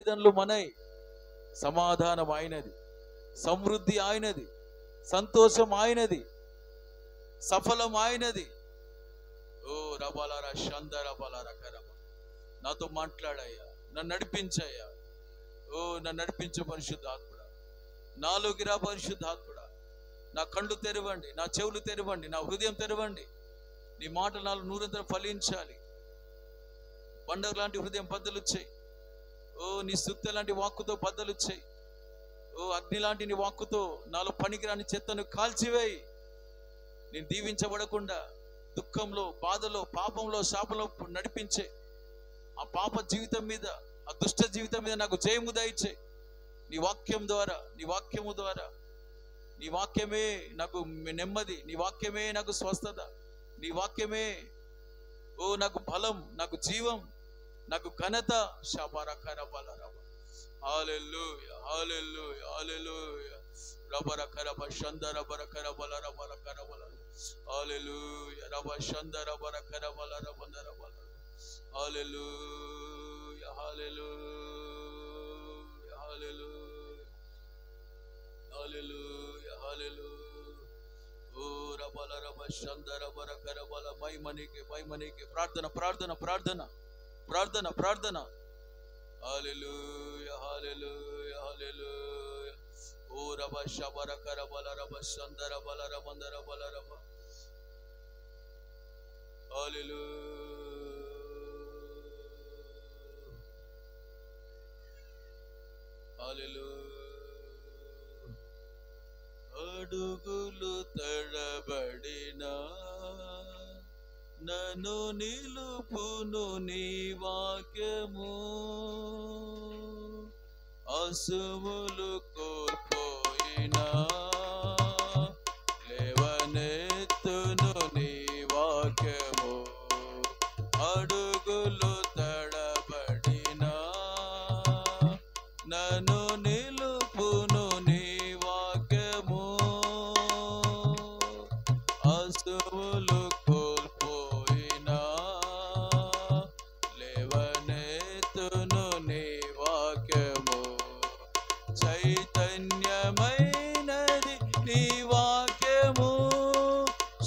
వేదనలు మనై, సమాధానం ఆయనది, సమృద్ధి ఆయనది, సంతోషం ఆయనది, సఫలం ఆయనది. ఓ రబాలారా షంద రబాలారా కరబ. నాతో మాట్లాడయ్యా, నన్ను నడిపించయ్యా. ఓ నన్ను నడిపించు పరిశుద్ధాత్ముడా, నాలోకి రా పరిశుద్ధాత్ముడా. నా కళ్ళు తెరవండి, నా చెవులు తెరవండి, నా హృదయం తెరవండి. నీ మాటలు నాలో నూరంతరం ఫలించాలి. బండర్ లాంటి హృదయం బద్దలు చేయి. ఓ నీ సుత్త లాంటి వాక్కుతో బద్దలు చేయి. ఓ అగ్ని లాంటి నీ వాక్కుతో నాలో పనికిరాని చెత్తను కాల్చివేయి. నేను దీవించబడకుండా దుఃఖంలో, బాధలో, పాపంలో, శాపంలో నడిపించే ఆ పాప జీవితం మీద, ఆ దుష్ట జీవితం మీద నాకు జయము దయచే. నీ వాక్యం ద్వారా, నీ వాక్యము ద్వారా, నీ వాక్యమే నాకు నెమ్మది, నీ వాక్యమే నాకు స్వస్థత, నీ వాక్యమే ఓ నాకు బలం, నాకు జీవం, నాకు ఘనత. షబరకరబలరబ. హల్లెలూయా, హల్లెలూయా, హల్లెలూయా. రబరకరబ షందరబరకరబలరబరకరబల. హల్లెలూయా. రబ షందరబరకరబలరబరబల. హల్లెలూయా, హల్లెలూయా, హల్లెలూయా, హల్లెలూయా, హల్లెలూయా. ఓ రబల రబ షందరబరకరబల. మహిమనికే, మహిమనికే. ప్రార్థన, ప్రార్థన, ప్రార్థన, ప్రార్థన, ప్రార్థన. హల్లెలూయా, హల్లెలూయా, హల్లెలూయా. ఓ రబ షబరకరబల రబ షందరబల రబందరబల రబ. హల్లెలూయా, హల్లెలూయా. అడుగులు తడబడినా నన్ను నిలుపును నీ వాక్యము. అసుములు కోల్పోయినా లేవనెత్తును నీ వాక్యము. అడుగులు తడబడినా నన్ను నిలుపును నీ వాక్యము. అసుములు కోల్పోయినా లేవనెత్తును నీ వాక్యము. చైతన్యమైనది నీ వాక్యము,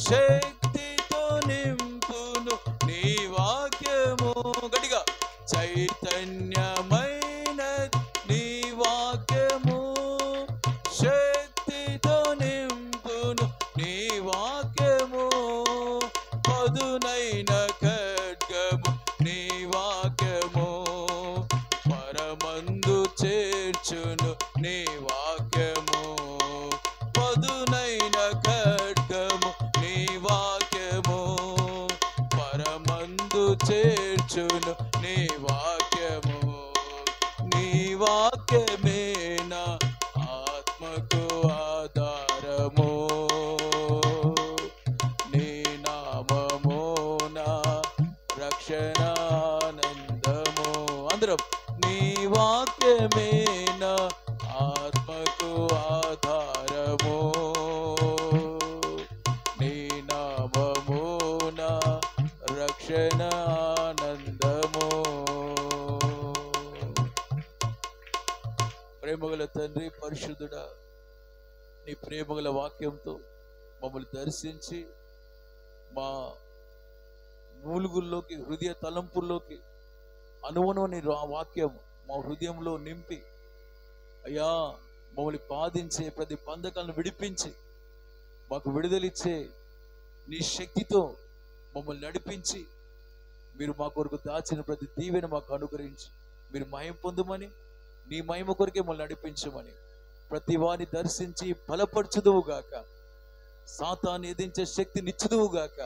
శక్తితో నింపును నీ వాక్యము. గట్టిగా. చైతన్యమైనది నీ వాక్యము, శక్తితో నింపును నీ వాక్యము. పదునైన ఖడ్గము నీ వాక్యము, పరమందు చేర్చును నీ వాక్యము. పదునైన ఖడ్గము నీ వాక్యము, పరమందు చేర్చును నీ వాక్యము. నీ వాక్యమే నా ఆత్మకు ఆధారము, నీ నామము నా రక్షణానందము. అందరం. నీ వాక్యమే నా ఆత్మకు ఆధారము, నీ నామము నా రక్షణానందము. ప్రేమగల తండ్రి, పరిశుద్ధుడా, నీ ప్రేమగల వాక్యంతో మమ్మల్ని దర్శించి మా మూలుగుల్లోకి, హృదయ తలంపుల్లోకి అనువనం నీ వాక్యం మా హృదయంలో నింపి అయ్యా మమ్మల్ని బాధించే ప్రతి బంధకాలను విడిపించి మాకు విడుదలిచ్చే నీ శక్తితో మమ్మల్ని నడిపించి మీరు మా కొరకు దాచిన ప్రతి దీవెన మాకు అనుగ్రహించి మీరు మహిమ పొందమని, నీ మహిమ కొరకే మమ్మల్ని నడిపించమని ప్రతి వారిని దర్శించి బలపరచుదువుగాక. సాతాను ఎదించే శక్తి నిచ్చుదువుగాక.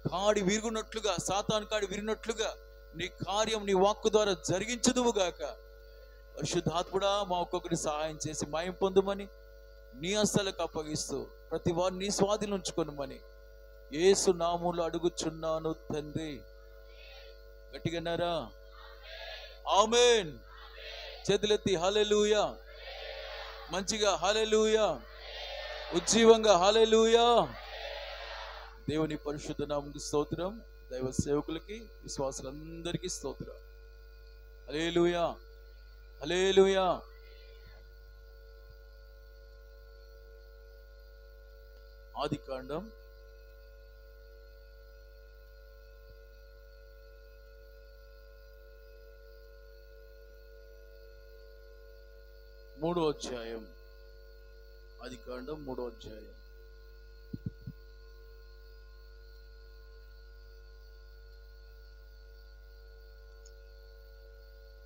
కాడి విరుగునట్లుగా, సాతాను కాడి విరిగినట్లుగా నీ కార్యం నీ వాక్కు ద్వారా జరిగించుదువుగాక. పరిశుద్ధాత్ముడా, మా ఒక్కొక్కరి సహాయం చేసి మహిమ పొందుమని నీ హస్తాలకు అప్పగిస్తూ ప్రతి వారిని నీ స్వాధీనం ఉంచుకొనుమని యేసు నామములో అడుగుచున్నాను తండ్రి. గట్టిగన్నారా? ఆమేన్. చేతులెత్తి హల్లెలూయా. మంచిగా హల్లెలూయా. ఉజ్జీవంగా హల్లెలూయా. దేవుని పరిశుద్ధ నామముకు స్తోత్రం. దైవ సేవకులకి, విశ్వాసులందరికీ స్తోత్రం. హల్లెలూయా. హల్లెలూయా. ఆదికాండం 3వ అధ్యాయం. ఆదికాండం 3వ అధ్యాయం.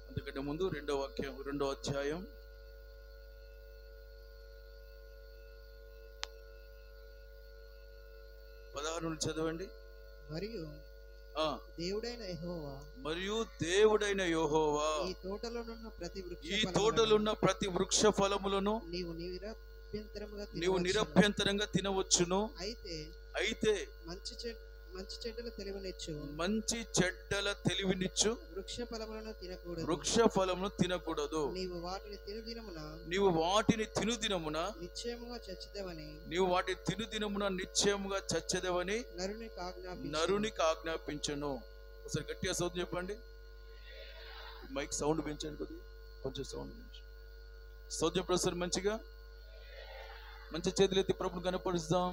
అంతకంటే ముందు 2వ వాక్యం, 2వ అధ్యాయం 16 నుండి చదవండి. మరియు దేవుడైన యెహోవా ఈ తోటలోనున్న ప్రతి వృక్ష ఫలములను నీవు నిరభ్యంతరంగా తినవచ్చును. అయితే మంచి చెడ్డల తెలివినిచ్చు వృక్ష ఫలమును తినకూడదు. నీవు వాటిని తినుదినమున నిశ్చయముగా చచ్చెదవని నరునికి ఆజ్ఞాపించను. ఒకసారి గట్టిగా సౌండ్ చెప్పండి. మైక్ సౌండ్ పెంచండి, కొద్దిగా కొంచెం సౌండ్ పెంచండి. సౌండ్ చెప్పండి సార్. మంచి చేతులు ఎత్తి ప్రభుని కనపరుస్తాం.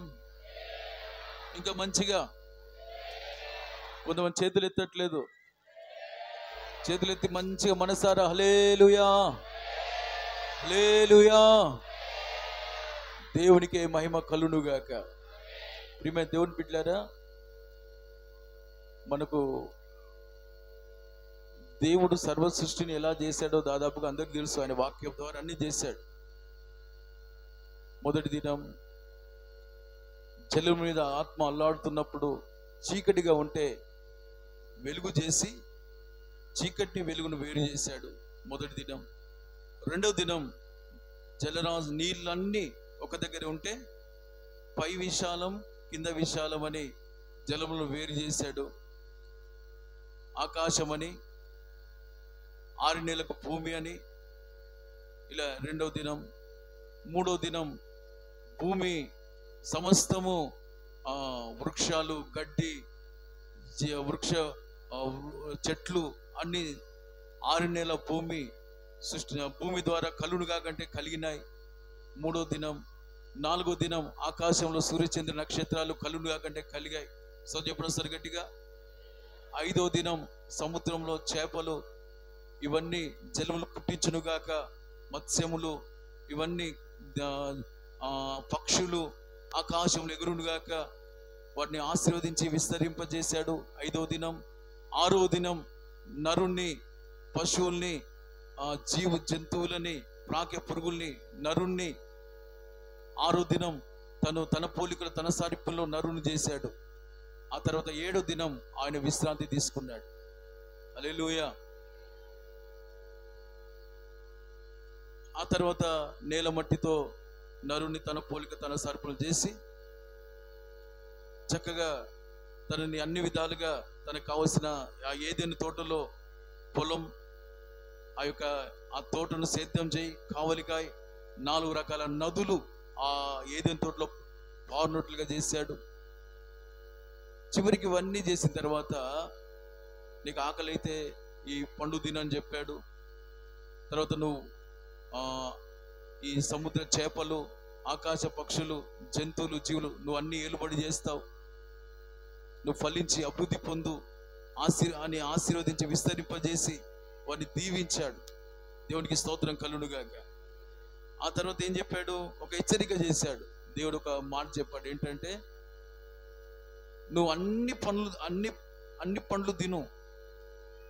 ఇంకా మంచిగా. కొంతమంది చేతులు ఎత్తట్లేదు. చేతులు ఎత్తి మంచిగా మనసారా హల్లెలూయా హల్లెలూయా. దేవునికే మహిమ కలుగునుగాక. ప్రియమైన దేవుని బిడ్డలారా, మనకు దేవుడు సర్వ సృష్టిని ఎలా చేశాడో దాదాపుగా అందరికి తెలుసు. ఆయన వాక్యం ద్వారా అన్ని చేశాడు. మొదటి దినం జలం మీద ఆత్మ అల్లాడుతున్నప్పుడు చీకటిగా ఉంటే వెలుగు చేసి చీకటిని వెలుగును వేరు చేశాడు. మొదటి దినం. రెండవ దినం జలరాజు నీళ్ళన్నీ ఒక దగ్గర ఉంటే పై విశాలం కింద విశాలం అని జలములను వేరు చేశాడు. ఆకాశం అని, 6 నెలలకు భూమి అని, ఇలా రెండవ దినం. మూడో దినం భూమి సమస్తము వృక్షాలు, గడ్డి, వృక్ష చెట్లు అన్ని 6 నెలల భూమి భూమి ద్వారా కలుగును కాకంటే కలిగినాయి. మూడో దినం. నాలుగో దినం ఆకాశంలో సూర్యచంద్ర నక్షత్రాలు కలుగును కాకంటే కలిగాయి. సో చెప్పడం సార్ గట్టిగా. ఐదో దినం సముద్రంలో చేపలు ఇవన్నీ జలములు పుట్టించునుగాక, మత్స్యములు ఇవన్నీ పక్షులు ఆకాశంలో ఎగురునుగాక వాటిని ఆశీర్వదించి విస్తరింపజేశాడు. 5వ దినం. 6వ దినం నరుణ్ణి, పశువుల్ని, జంతువులని, ప్రాకే పురుగుల్ని, నరుణ్ణి 6వ దినం తన పోలికలు తన సారూప్యంలో నరుని చేశాడు. ఆ తర్వాత 7వ దినం ఆయన విశ్రాంతి తీసుకున్నాడు. హల్లెలూయా. ఆ తర్వాత నేల మట్టితో నరుని తన పోలిక తన సారూప్యం చేసి చక్కగా తనని అన్ని విధాలుగా తనకు కావలసిన ఆ ఏదెను తోటలో పొలం, ఆ తోటను సేద్యం చేయి, కావలికాయ, 4 రకాల నదులు ఆ ఏదెను తోటలో పారునట్లుగా చేశాడు. చివరికి ఇవన్నీ చేసిన తర్వాత నీకు ఆకలి అయితే ఈ పండు తినని చెప్పాడు. తర్వాత నువ్వు ఈ సముద్ర చేపలు, ఆకాశ పక్షులు, జంతువులు, జీవులు నువ్వు అన్ని ఏలుబడి చేస్తావు. నువ్వు ఫలించి అభివృద్ధి పొందు అని ఆశీర్వదించి విస్తరింపజేసి వారిని దీవించాడు. దేవునికి స్తోత్రం కలుగునుగాక. ఆ తర్వాత ఏం చెప్పాడు? ఒక హెచ్చరిక చేశాడు. దేవుడు ఒక మాట చెప్పాడు. ఏంటంటే, నువ్వు అన్ని పండ్లు తిను,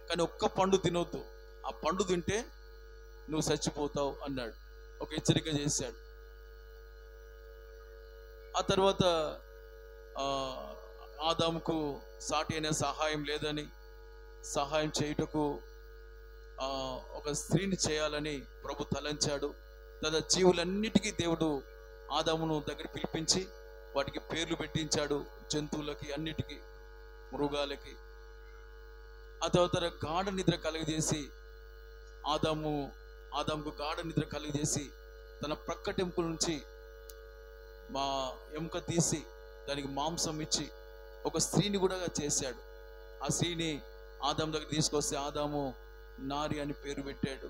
కానీ ఒక్క పండు తినొద్దు. ఆ పండు తింటే నువ్వు చచ్చిపోతావు అన్నాడు. ఒక హెచ్చరిక చేశాడు. ఆ తర్వాత ఆదాముకు సాటి అయిన సహాయం లేదని, సహాయం చేయుటకు ఒక స్త్రీని చేయాలని ప్రభు తలంచాడు. తన జీవులన్నిటికీ దేవుడు ఆదామును దగ్గర పిలిపించి వాటికి పేర్లు పెట్టించాడు. జంతువులకి, అన్నిటికీ, మృగాలకి. ఆ తర్వాత గాఢ నిద్ర కలుగజేసి ఆదాముకు గాఢ నిద్ర కలుగజేసి తన ప్రక్కటెంపు నుంచి ఎముక తీసి దానికి మాంసం ఇచ్చి ఒక స్త్రీని కూడా చేశాడు. ఆ స్త్రీని ఆదాము దగ్గర తీసుకొస్తే ఆదాము నారి అని పేరు పెట్టాడు.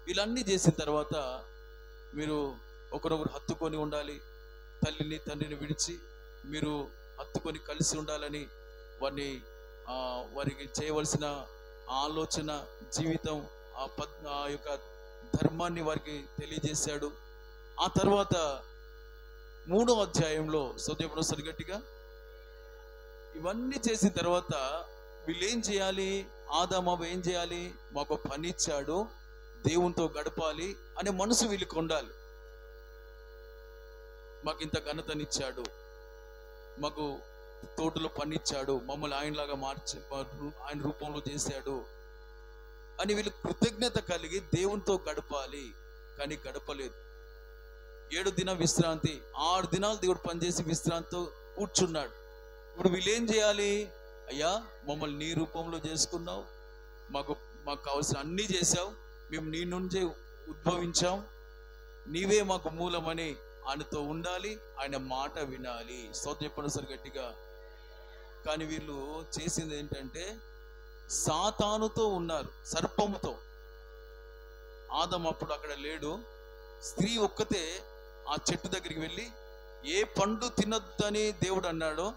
వీళ్ళన్నీ చేసిన తర్వాత మీరు ఒకరొకరు హత్తుకొని ఉండాలి, తల్లిని తండ్రిని విడిచి మీరు హత్తుకొని కలిసి ఉండాలని వారికి చేయవలసిన ఆలోచన, జీవితం, ఆ యొక్క ధర్మాన్ని వారికి తెలియజేశాడు. ఆ తర్వాత 3వ అధ్యాయంలో సోదరుడు సరిగట్టిగా ఇవన్నీ చేసిన తర్వాత వీళ్ళు ఏం చేయాలి? ఆదాము ఏం చేయాలి? మాకు పని ఇచ్చాడు, దేవునితో గడపాలి అనే మనసు వీళ్ళకి ఉండాలి. మాకు ఇంత ఘనతనిచ్చాడు, మాకు తోటలో పని ఇచ్చాడు, మమ్మల్ని ఆయనలాగా మార్చి ఆయన రూపంలో చేశాడు అని వీళ్ళు కృతజ్ఞత కలిగి దేవునితో గడపాలి. కానీ గడపలేదు. 7 దినం విశ్రాంతి, 6 దినాలు దేవుడు పనిచేసి విశ్రాంతితో కూర్చున్నాడు. ఇప్పుడు వీళ్ళు ఏం చేయాలి? అయ్యా, మమ్మల్ని నీ రూపంలో చేసుకున్నావు, మాకు కావాల్సిన అన్నీ చేశావు, మేము నీ నుంచే ఉద్భవించాం, నీవే మాకు మూలమని ఆయనతో ఉండాలి, ఆయన మాట వినాలి. స్తోత్రం చెప్పండి సార్ గట్టిగా. కానీ వీళ్ళు చేసింది ఏంటంటే సాతానుతో ఉన్నారు, సర్పముతో. ఆదాము అప్పుడు అక్కడ లేడు. స్త్రీ ఒక్కతే ఆ చెట్టు దగ్గరికి వెళ్ళి ఏ పండు తినొద్దని దేవుడు అన్నాడో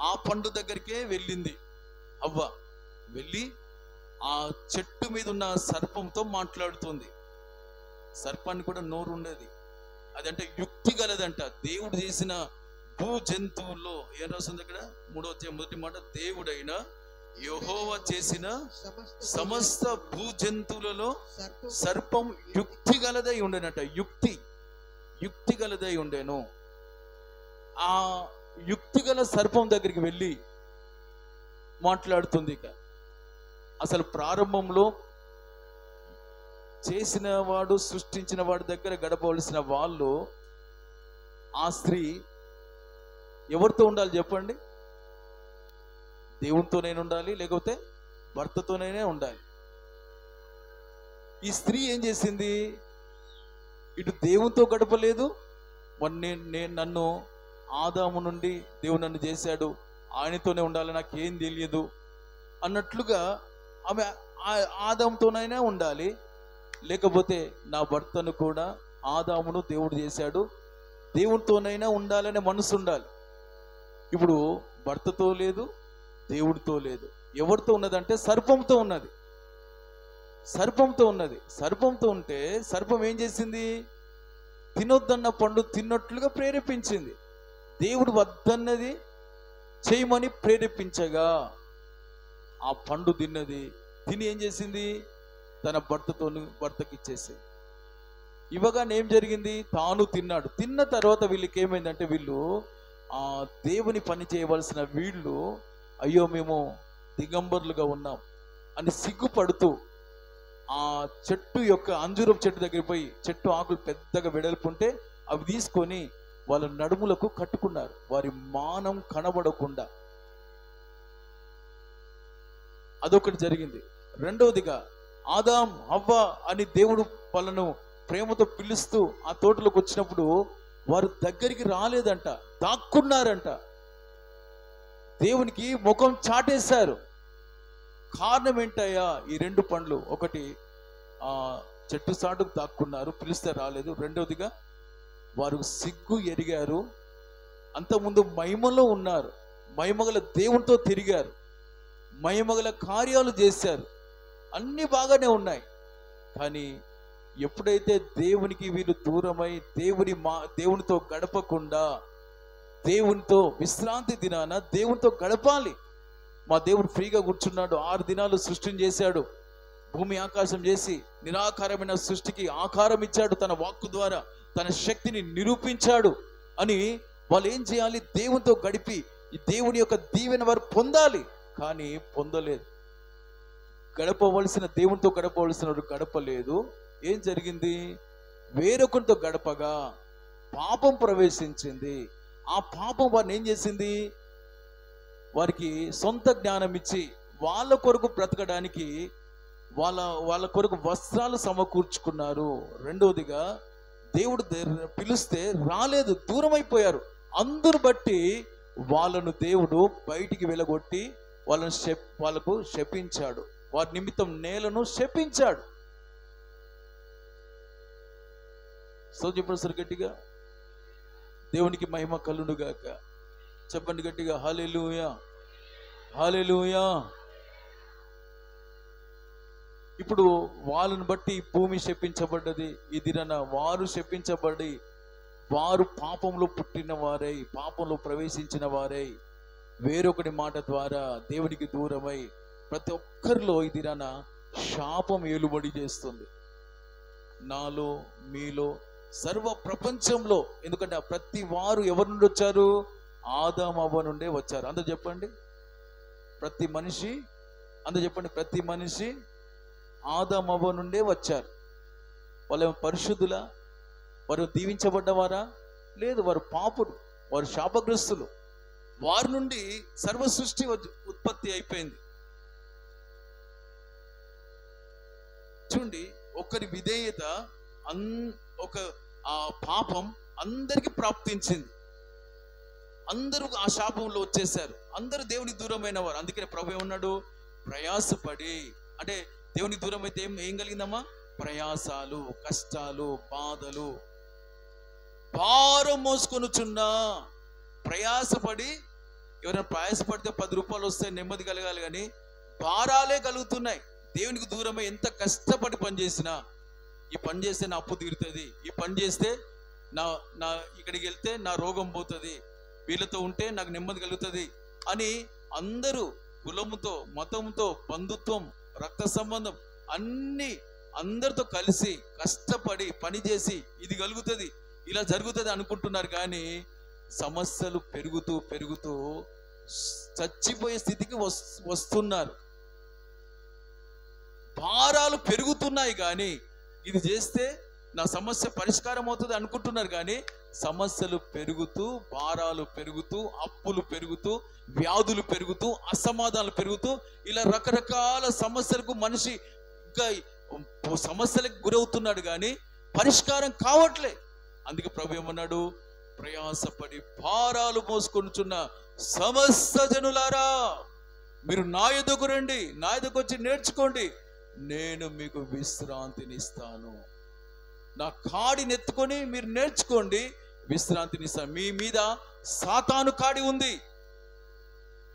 ఆ పండు దగ్గరికే వెళ్ళింది అవ్వ. వెళ్ళి ఆ చెట్టు మీద ఉన్న సర్పంతో మాట్లాడుతుంది. సర్పాన్ని కూడా నోరు ఉండేది, అదంటే యుక్తి గలదంట. దేవుడు చేసిన భూ జంతువుల్లో ఏం రాస్తుంది అక్కడ? 3వ అధ్యాయం మొదటి మాట, దేవుడైన యెహోవా చేసిన సమస్త భూ జంతువులలో సర్పం యుక్తి గలదై ఉండేనట. యుక్తి గలదై ఉండేను. ఆ యుక్తి గల సర్పం దగ్గరికి వెళ్ళి మాట్లాడుతుంది. ఇక అసలు ప్రారంభంలో చేసిన వాడు, సృష్టించిన వాడి దగ్గర గడపవలసిన వాళ్ళు, ఆ స్త్రీ ఎవరితో ఉండాలి చెప్పండి? దేవునితోనైనా ఉండాలి, లేకపోతే భర్తతోనైనా ఉండాలి. ఈ స్త్రీ ఏం చేసింది? ఇటు దేవునితో గడపలేదు. నన్ను ఆదాము నుండి దేవుడు నన్ను చేశాడు, ఆయనతోనే ఉండాలి, నాకేం తెలియదు అన్నట్లుగా ఆమె ఆదాముతోనైనా ఉండాలి, లేకపోతే నా భర్తను కూడా ఆదామును దేవుడు చేశాడు, దేవుడితోనైనా ఉండాలనే మనసు ఉండాలి. ఇప్పుడు భర్తతో లేదు, దేవుడితో లేదు. ఎవరితో ఉన్నదంటే సర్పంతో ఉన్నది. సర్పంతో ఉంటే సర్పం ఏం చేసింది? తినొద్దన్న పండు తిన్నట్లుగా ప్రేరేపించింది. దేవుడు వద్దన్నది చేయమని ప్రేరేపించగా ఆ పండు తిని ఏం చేసింది? తన భర్తకి ఇచ్చేసింది. ఇవ్వగానే ఏం జరిగింది? తాను తిన్నాడు. తిన్న తర్వాత వీళ్ళకి ఏమైందంటే, వీళ్ళు దేవుని పని చేయవలసిన వీళ్ళు, అయ్యో మేము దిగంబరులుగా ఉన్నాం అని సిగ్గుపడుతూ ఆ చెట్టు యొక్క అంజూరపు చెట్టు దగ్గర పోయి, చెట్టు ఆకులు పెద్దగా వెడల్పుంటే అవి తీసుకొని వాళ్ళ నడుములకు కట్టుకున్నారు, వారి మానం కనబడకుండా. అదొకటి జరిగింది. రెండవదిగా ఆదాం హవ్వ అని దేవుడు వాళ్ళను ప్రేమతో పిలుస్తూ ఆ తోటలోకి వచ్చినప్పుడు వారు దగ్గరికి రాలేదంట, దాక్కున్నారంట. దేవునికి ముఖం చాటేశారు. కారణం ఏంటయ్యా? ఈ 2 పండ్లు. ఒకటి చెట్టు సాటుకు దాక్కున్నారు, పిలిస్తే రాలేదు. రెండవదిగా వారు సిగ్గు ఎరిగారు. అంతకుముందు మహిమలో ఉన్నారు, మహిమగల దేవునితో తిరిగారు, మహిమగల కార్యాలు చేశారు, అన్నీ బాగానే ఉన్నాయి. కానీ ఎప్పుడైతే దేవునికి వీళ్ళు దూరమై దేవునితో గడపకుండా, దేవునితో విశ్రాంతి దినాన దేవునితో గడపాలి. మా దేవుడు ఫ్రీగా కూర్చున్నాడు, 6 దినాలు సృష్టిని చేశాడు, భూమి ఆకాశం చేసి నిరాకారమైన సృష్టికి ఆకారం ఇచ్చాడు, తన వాక్కు ద్వారా తన శక్తిని నిరూపించాడు అని వాళ్ళు ఏం చేయాలి? దేవునితో గడిపి ఈ దేవుని యొక్క దీవెన వారు పొందాలి. కానీ పొందలేదు. దేవునితో గడపవలసిన గడపలేదు. ఏం జరిగింది? వేరొకరితో గడపగా పాపం ప్రవేశించింది. ఆ పాపం వారిని ఏం చేసింది? వారికి సొంత జ్ఞానం ఇచ్చి వాళ్ళ కొరకు బ్రతకడానికి వాళ్ళ కొరకు వస్త్రాలు సమకూర్చుకున్నారు. రెండవదిగా దేవుడు పిలిస్తే రాలేదు, దూరం అయిపోయారు. అందరు బట్టి వాళ్ళను దేవుడు బయటికి వెళ్ళగొట్టి వాళ్ళకు శపించాడు. వారి నిమిత్తం నేలను శపించాడు. చెప్పండి సార్ గట్టిగా. దేవునికి మహిమ కలుగును గాక. చెప్పండి గట్టిగా, హల్లెలూయా, హల్లెలూయా. ఇప్పుడు వాళ్ళని బట్టి భూమి శపించబడ్డది. ఇదిరన వారు శపించబడి, వారు పాపంలో పుట్టిన వారై, పాపంలో ప్రవేశించిన వారై, వేరొకటి మాట ద్వారా దేవునికి దూరమై, ప్రతి ఒక్కరిలో ఇదిరన శాపం ఏలుబడి చేస్తుంది. నాలో, మీలో, సర్వ ప్రపంచంలో. ఎందుకంటే ప్రతి వారు ఎవరి నుండి వచ్చారు? ఆదాము అవ్వ నుండే వచ్చారు. అందరూ చెప్పండి, ప్రతి మనిషి. అందరూ చెప్పండి, ప్రతి మనిషి ఆదాము అవ్వ నుండే వచ్చారు. వాళ్ళు పరిశుద్ధులా? వారు దీవించబడ్డవారా? లేదు, వారు పాపులు, వారు శాపగ్రస్తులు. వారి నుండి సర్వ సృష్టి ఉత్పత్తి అయిపోయింది. చూడండి, ఒకరి విధేయత, ఒక ఆ పాపం అందరికి ప్రాప్తించింది. అందరూ ఆ శాపంలో వచ్చేసారు. అందరూ దేవునికి దూరమైన వారు. అందుకనే ప్రభు ఏమన్నాడు? ప్రయాసపడి. అంటే దేవునికి దూరం అయితే ఏం కలిగిందమ్మా? ప్రయాసాలు, కష్టాలు, బాధలు, భారం మోసుకొనుచున్నా. ప్రయాసపడి, ఎవరైనా ప్రయాసపడితే 10 రూపాయలు వస్తే నెమ్మది కలగాలి, కానీ భారాలే కలుగుతున్నాయి. దేవునికి దూరమై ఎంత కష్టపడి పనిచేసినా, ఈ పని చేస్తే నా అప్పు తీరుతుంది, ఈ పని చేస్తే నా ఇక్కడికి వెళ్తే నా రోగం పోతుంది, వీళ్ళతో ఉంటే నాకు నెమ్మది కలుగుతుంది అని అందరూ కులముతో, మతంతో, బంధుత్వం, రక్త సంబంధం అన్ని అందరితో కలిసి కష్టపడి పనిచేసి ఇది కలుగుతుంది, ఇలా జరుగుతుంది అనుకుంటున్నారు. కానీ సమస్యలు పెరుగుతూ పెరుగుతూ చచ్చిపోయే స్థితికి వస్తున్నారు. భారాలు పెరుగుతున్నాయి, కానీ ఇది చేస్తే నా సమస్య పరిష్కారం అవుతుంది అనుకుంటున్నారు. కానీ సమస్యలు పెరుగుతూ, భారాలు పెరుగుతూ, అప్పులు పెరుగుతూ, వ్యాధులు పెరుగుతూ, అసమాధానాలు పెరుగుతూ, ఇలా రకరకాల సమస్యలకు మనిషి ఇంకా సమస్యలకు గురవుతున్నాడు, కానీ పరిష్కారం కావట్లే. అందుకే ప్రభు ఏమన్నాడు? ప్రయాసపడి భారాలు మోసుకొనుచున్న సమస్త జనులారా, మీరు నా యొద్దకు రండి, నా యొద్దకు వచ్చి నేర్చుకోండి, నేను మీకు విశ్రాంతినిస్తాను. నా కాడిని ఎత్తుకొని మీరు నేర్చుకోండి, విశ్రాంతినిస్తాను. మీ మీద సాతాను కాడి ఉంది,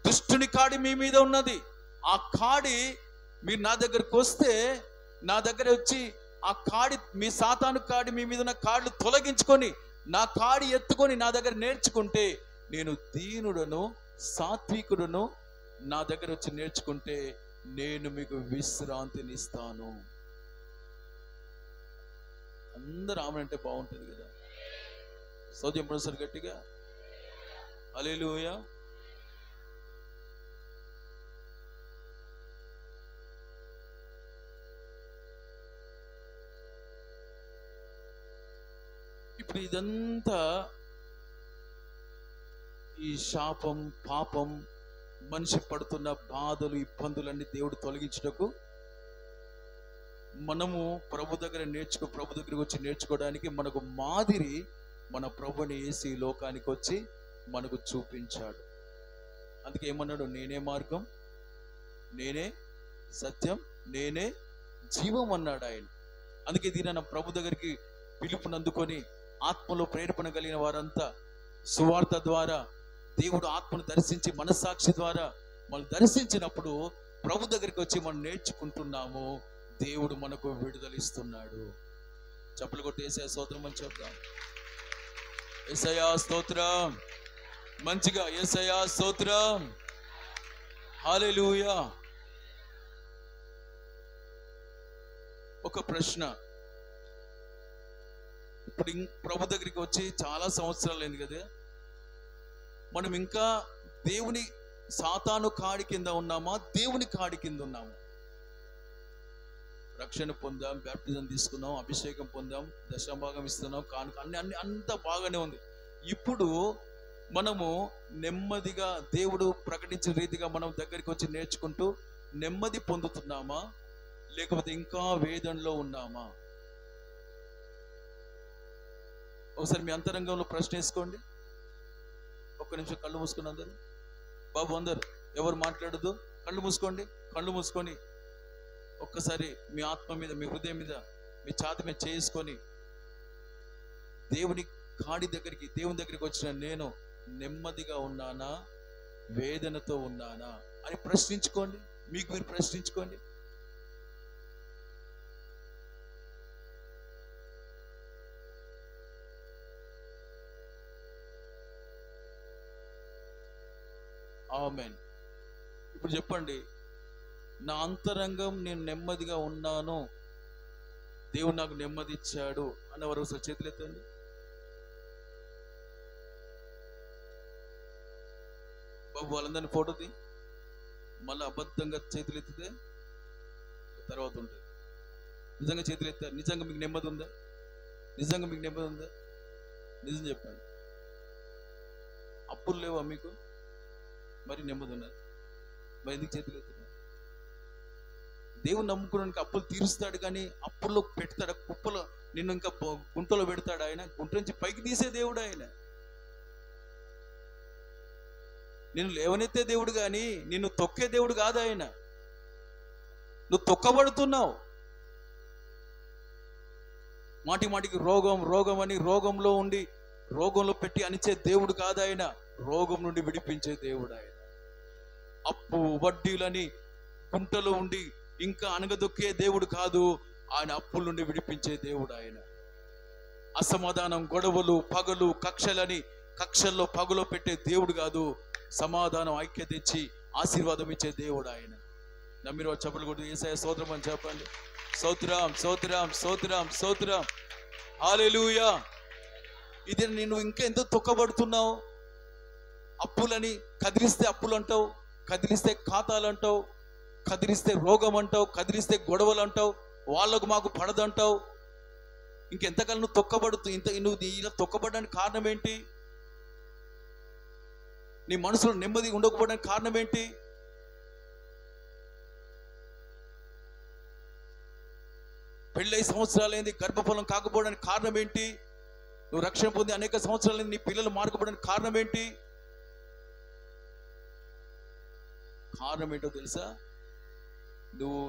దుష్టుని కాడి మీ మీద ఉన్నది. ఆ కాడి మీరు నా దగ్గరకు వస్తే, నా దగ్గర వచ్చి ఆ కాడి, మీ సాతాను కాడి, మీ మీద ఉన్న కాళ్ళు తొలగించుకొని నా కాడి ఎత్తుకొని నా దగ్గర నేర్చుకుంటే, నేను దీనుడను సాత్వికుడను, నా దగ్గర వచ్చి నేర్చుకుంటే నేను మీకు విశ్రాంతినిస్తాను. అందరూ ఆమెనంటే బాగుంటుంది కదా. సౌజన్యం సార్ గట్టిగా, హల్లెలూయా. ఇప్పుడు ఇదంతా ఈ శాపం, పాపం, మనిషి పడుతున్న బాధలు, ఇబ్బందులన్నీ దేవుడు తొలగించుటకు, మనము ప్రభు దగ్గర ప్రభు దగ్గరికి వచ్చి నేర్చుకోవడానికి మనకు మాదిరి మన ప్రభుని యేసు ఈ లోకానికి వచ్చి మనకు చూపించాడు. అందుకే ఏమన్నాడు? నేనే మార్గం, నేనే సత్యం, నేనే జీవం అన్నాడు ఆయన. అందుకే దీని ప్రభు దగ్గరికి పిలుపునందుకొని ఆత్మలో ప్రేరేపణ కలిగిన వారంతా సువార్త ద్వారా దేవుడు ఆత్మను దర్శించి, మనస్సాక్షి ద్వారా మనం దర్శించినప్పుడు ప్రభు దగ్గరికి వచ్చి మనం నేర్చుకుంటున్నాము. దేవుడు మనకు విడుదలిస్తున్నాడు. చప్పలు కొట్టి యేసయ్య స్తోత్రం అని చెప్దాం. యేసయ్య స్తోత్రం, మంచిగా యేసయ్య స్తోత్రం, హల్లెలూయా. ఒక ప్రశ్న, ఇప్పుడు ప్రభు దగ్గరికి వచ్చి చాలా సంవత్సరాలు అయింది కదా, మనం ఇంకా దేవుని సాతాను కాడి కింద ఉన్నామా, దేవుని కాడి కింద ఉన్నామా? రక్షణ పొందాం, బ్యాప్టిజం తీసుకున్నాం, అభిషేకం పొందాం, దశభాగం ఇస్తున్నాం, కానుక అన్ని అంతా బాగానే ఉంది. ఇప్పుడు మనము నెమ్మదిగా దేవుడు ప్రకటించిన రీతిగా మనం దగ్గరికి వచ్చి నేర్చుకుంటూ నెమ్మది పొందుతున్నామా, లేకపోతే ఇంకా వేదనలో ఉన్నామా? ఒకసారి మీ అంతరంగంలో ప్రశ్న వేసుకోండి. ఒక్క నిమిషం కళ్ళు మూసుకుని అందరు, బాబు అందరు ఎవరు మాట్లాడదు, కళ్ళు మూసుకోండి. కళ్ళు మూసుకొని ఒక్కసారి మీ ఆత్మ మీద, మీ హృదయం మీద, మీ ఛాతి మీద చేసుకొని దేవుని కాడి దగ్గరికి, దేవుని దగ్గరికి వచ్చిన నేను నెమ్మదిగా ఉన్నానా, వేదనతో ఉన్నానా అని ప్రశ్నించుకోండి. మీకు మీరు ప్రశ్నించుకోండి. ఆమేన్. ఇప్పుడు చెప్పండి, నా అంతరంగం నేను నెమ్మదిగా ఉన్నాను, దేవుడు నాకు నెమ్మది ఇచ్చాడు అన్నవారు ఒకసారి చేతులు ఎత్తండి. బాబు వాళ్ళందరినీ ఫోటో తీ, మళ్ళీ అబద్ధంగా చేతులు ఎత్తితే తర్వాత ఉంటుంది. నిజంగా చేతులు ఎత్తారు, నిజంగా మీకు నెమ్మది ఉందా? నిజంగా మీకు నెమ్మది ఉందా? నిజం చెప్పండి. అప్పులు లేవా మీకు? మరి నెమ్మది ఉన్నారు. మరి ఎందుకు చేతులు ఎత్తున్నారు? దేవుడు నమ్ముకోవడానికి అప్పులు తీరుస్తాడు, కానీ అప్పుల్లో పెడతాడు, కుప్పలో నిన్ను ఇంకా గుంటలో పెడతాడు. ఆయన గుంట నుంచి పైకి తీసే దేవుడు. ఆయన నిన్ను లేవనెత్తే దేవుడు, కానీ నిన్ను తొక్కే దేవుడు కాదు. ఆయన నువ్వు తొక్కబడుతున్నావు. మాటి మాటికి రోగం రోగం అని రోగంలో ఉండి రోగంలో పెట్టి అనిచే దేవుడు కాదు. ఆయన రోగం నుండి విడిపించే దేవుడు. ఆయన అప్పు వడ్డీలని గుంటలో ఉండి ఇంకా అనగదొక్కే దేవుడు కాదు. ఆయన అప్పుల నుండి విడిపించే దేవుడు. ఆయన అసమాధానం, గొడవలు, పగలు, కక్షలని కక్షల్లో పగలో పెట్టే దేవుడు కాదు. సమాధానం, ఐక్యత ఇచ్చి ఆశీర్వాదం ఇచ్చే దేవుడు. ఆయన నమ్మిన చెప్పలు కూడా యేసయ్య స్తోత్రం అని చెప్పండి. స్తోత్రం, స్తోత్రం, స్తోత్రం, స్తోత్రం. హల్లెలూయా. ఇది నేను ఇంకా ఎంతో తొక్కబడుతున్నావు. అప్పులని కదిలిస్తే అప్పులు అంటావు, కదిలిస్తే ఖాతాలు అంటావు, కదిలిస్తే రోగం అంటావు, కదిలిస్తే గొడవలు అంటావు, వాళ్ళకు మాకు పడదంటావు. ఇంకెంతకాలం నువ్వు తొక్కబడుతూ నువ్వు ఇలా తొక్కబడడానికి కారణం ఏంటి? నీ మనసులో నెమ్మది ఉండకపోవడానికి కారణం ఏంటి? పెళ్ళై సంవత్సరాలైంది గర్భఫలం కాకపోవడానికి కారణం ఏంటి? నువ్వు రక్షణ పొంది అనేక సంవత్సరాలైంది నీ పిల్లలు మార్చకపోవడానికి కారణం ఏంటి? కారణం ఏంటో తెలుసా? నువ్వు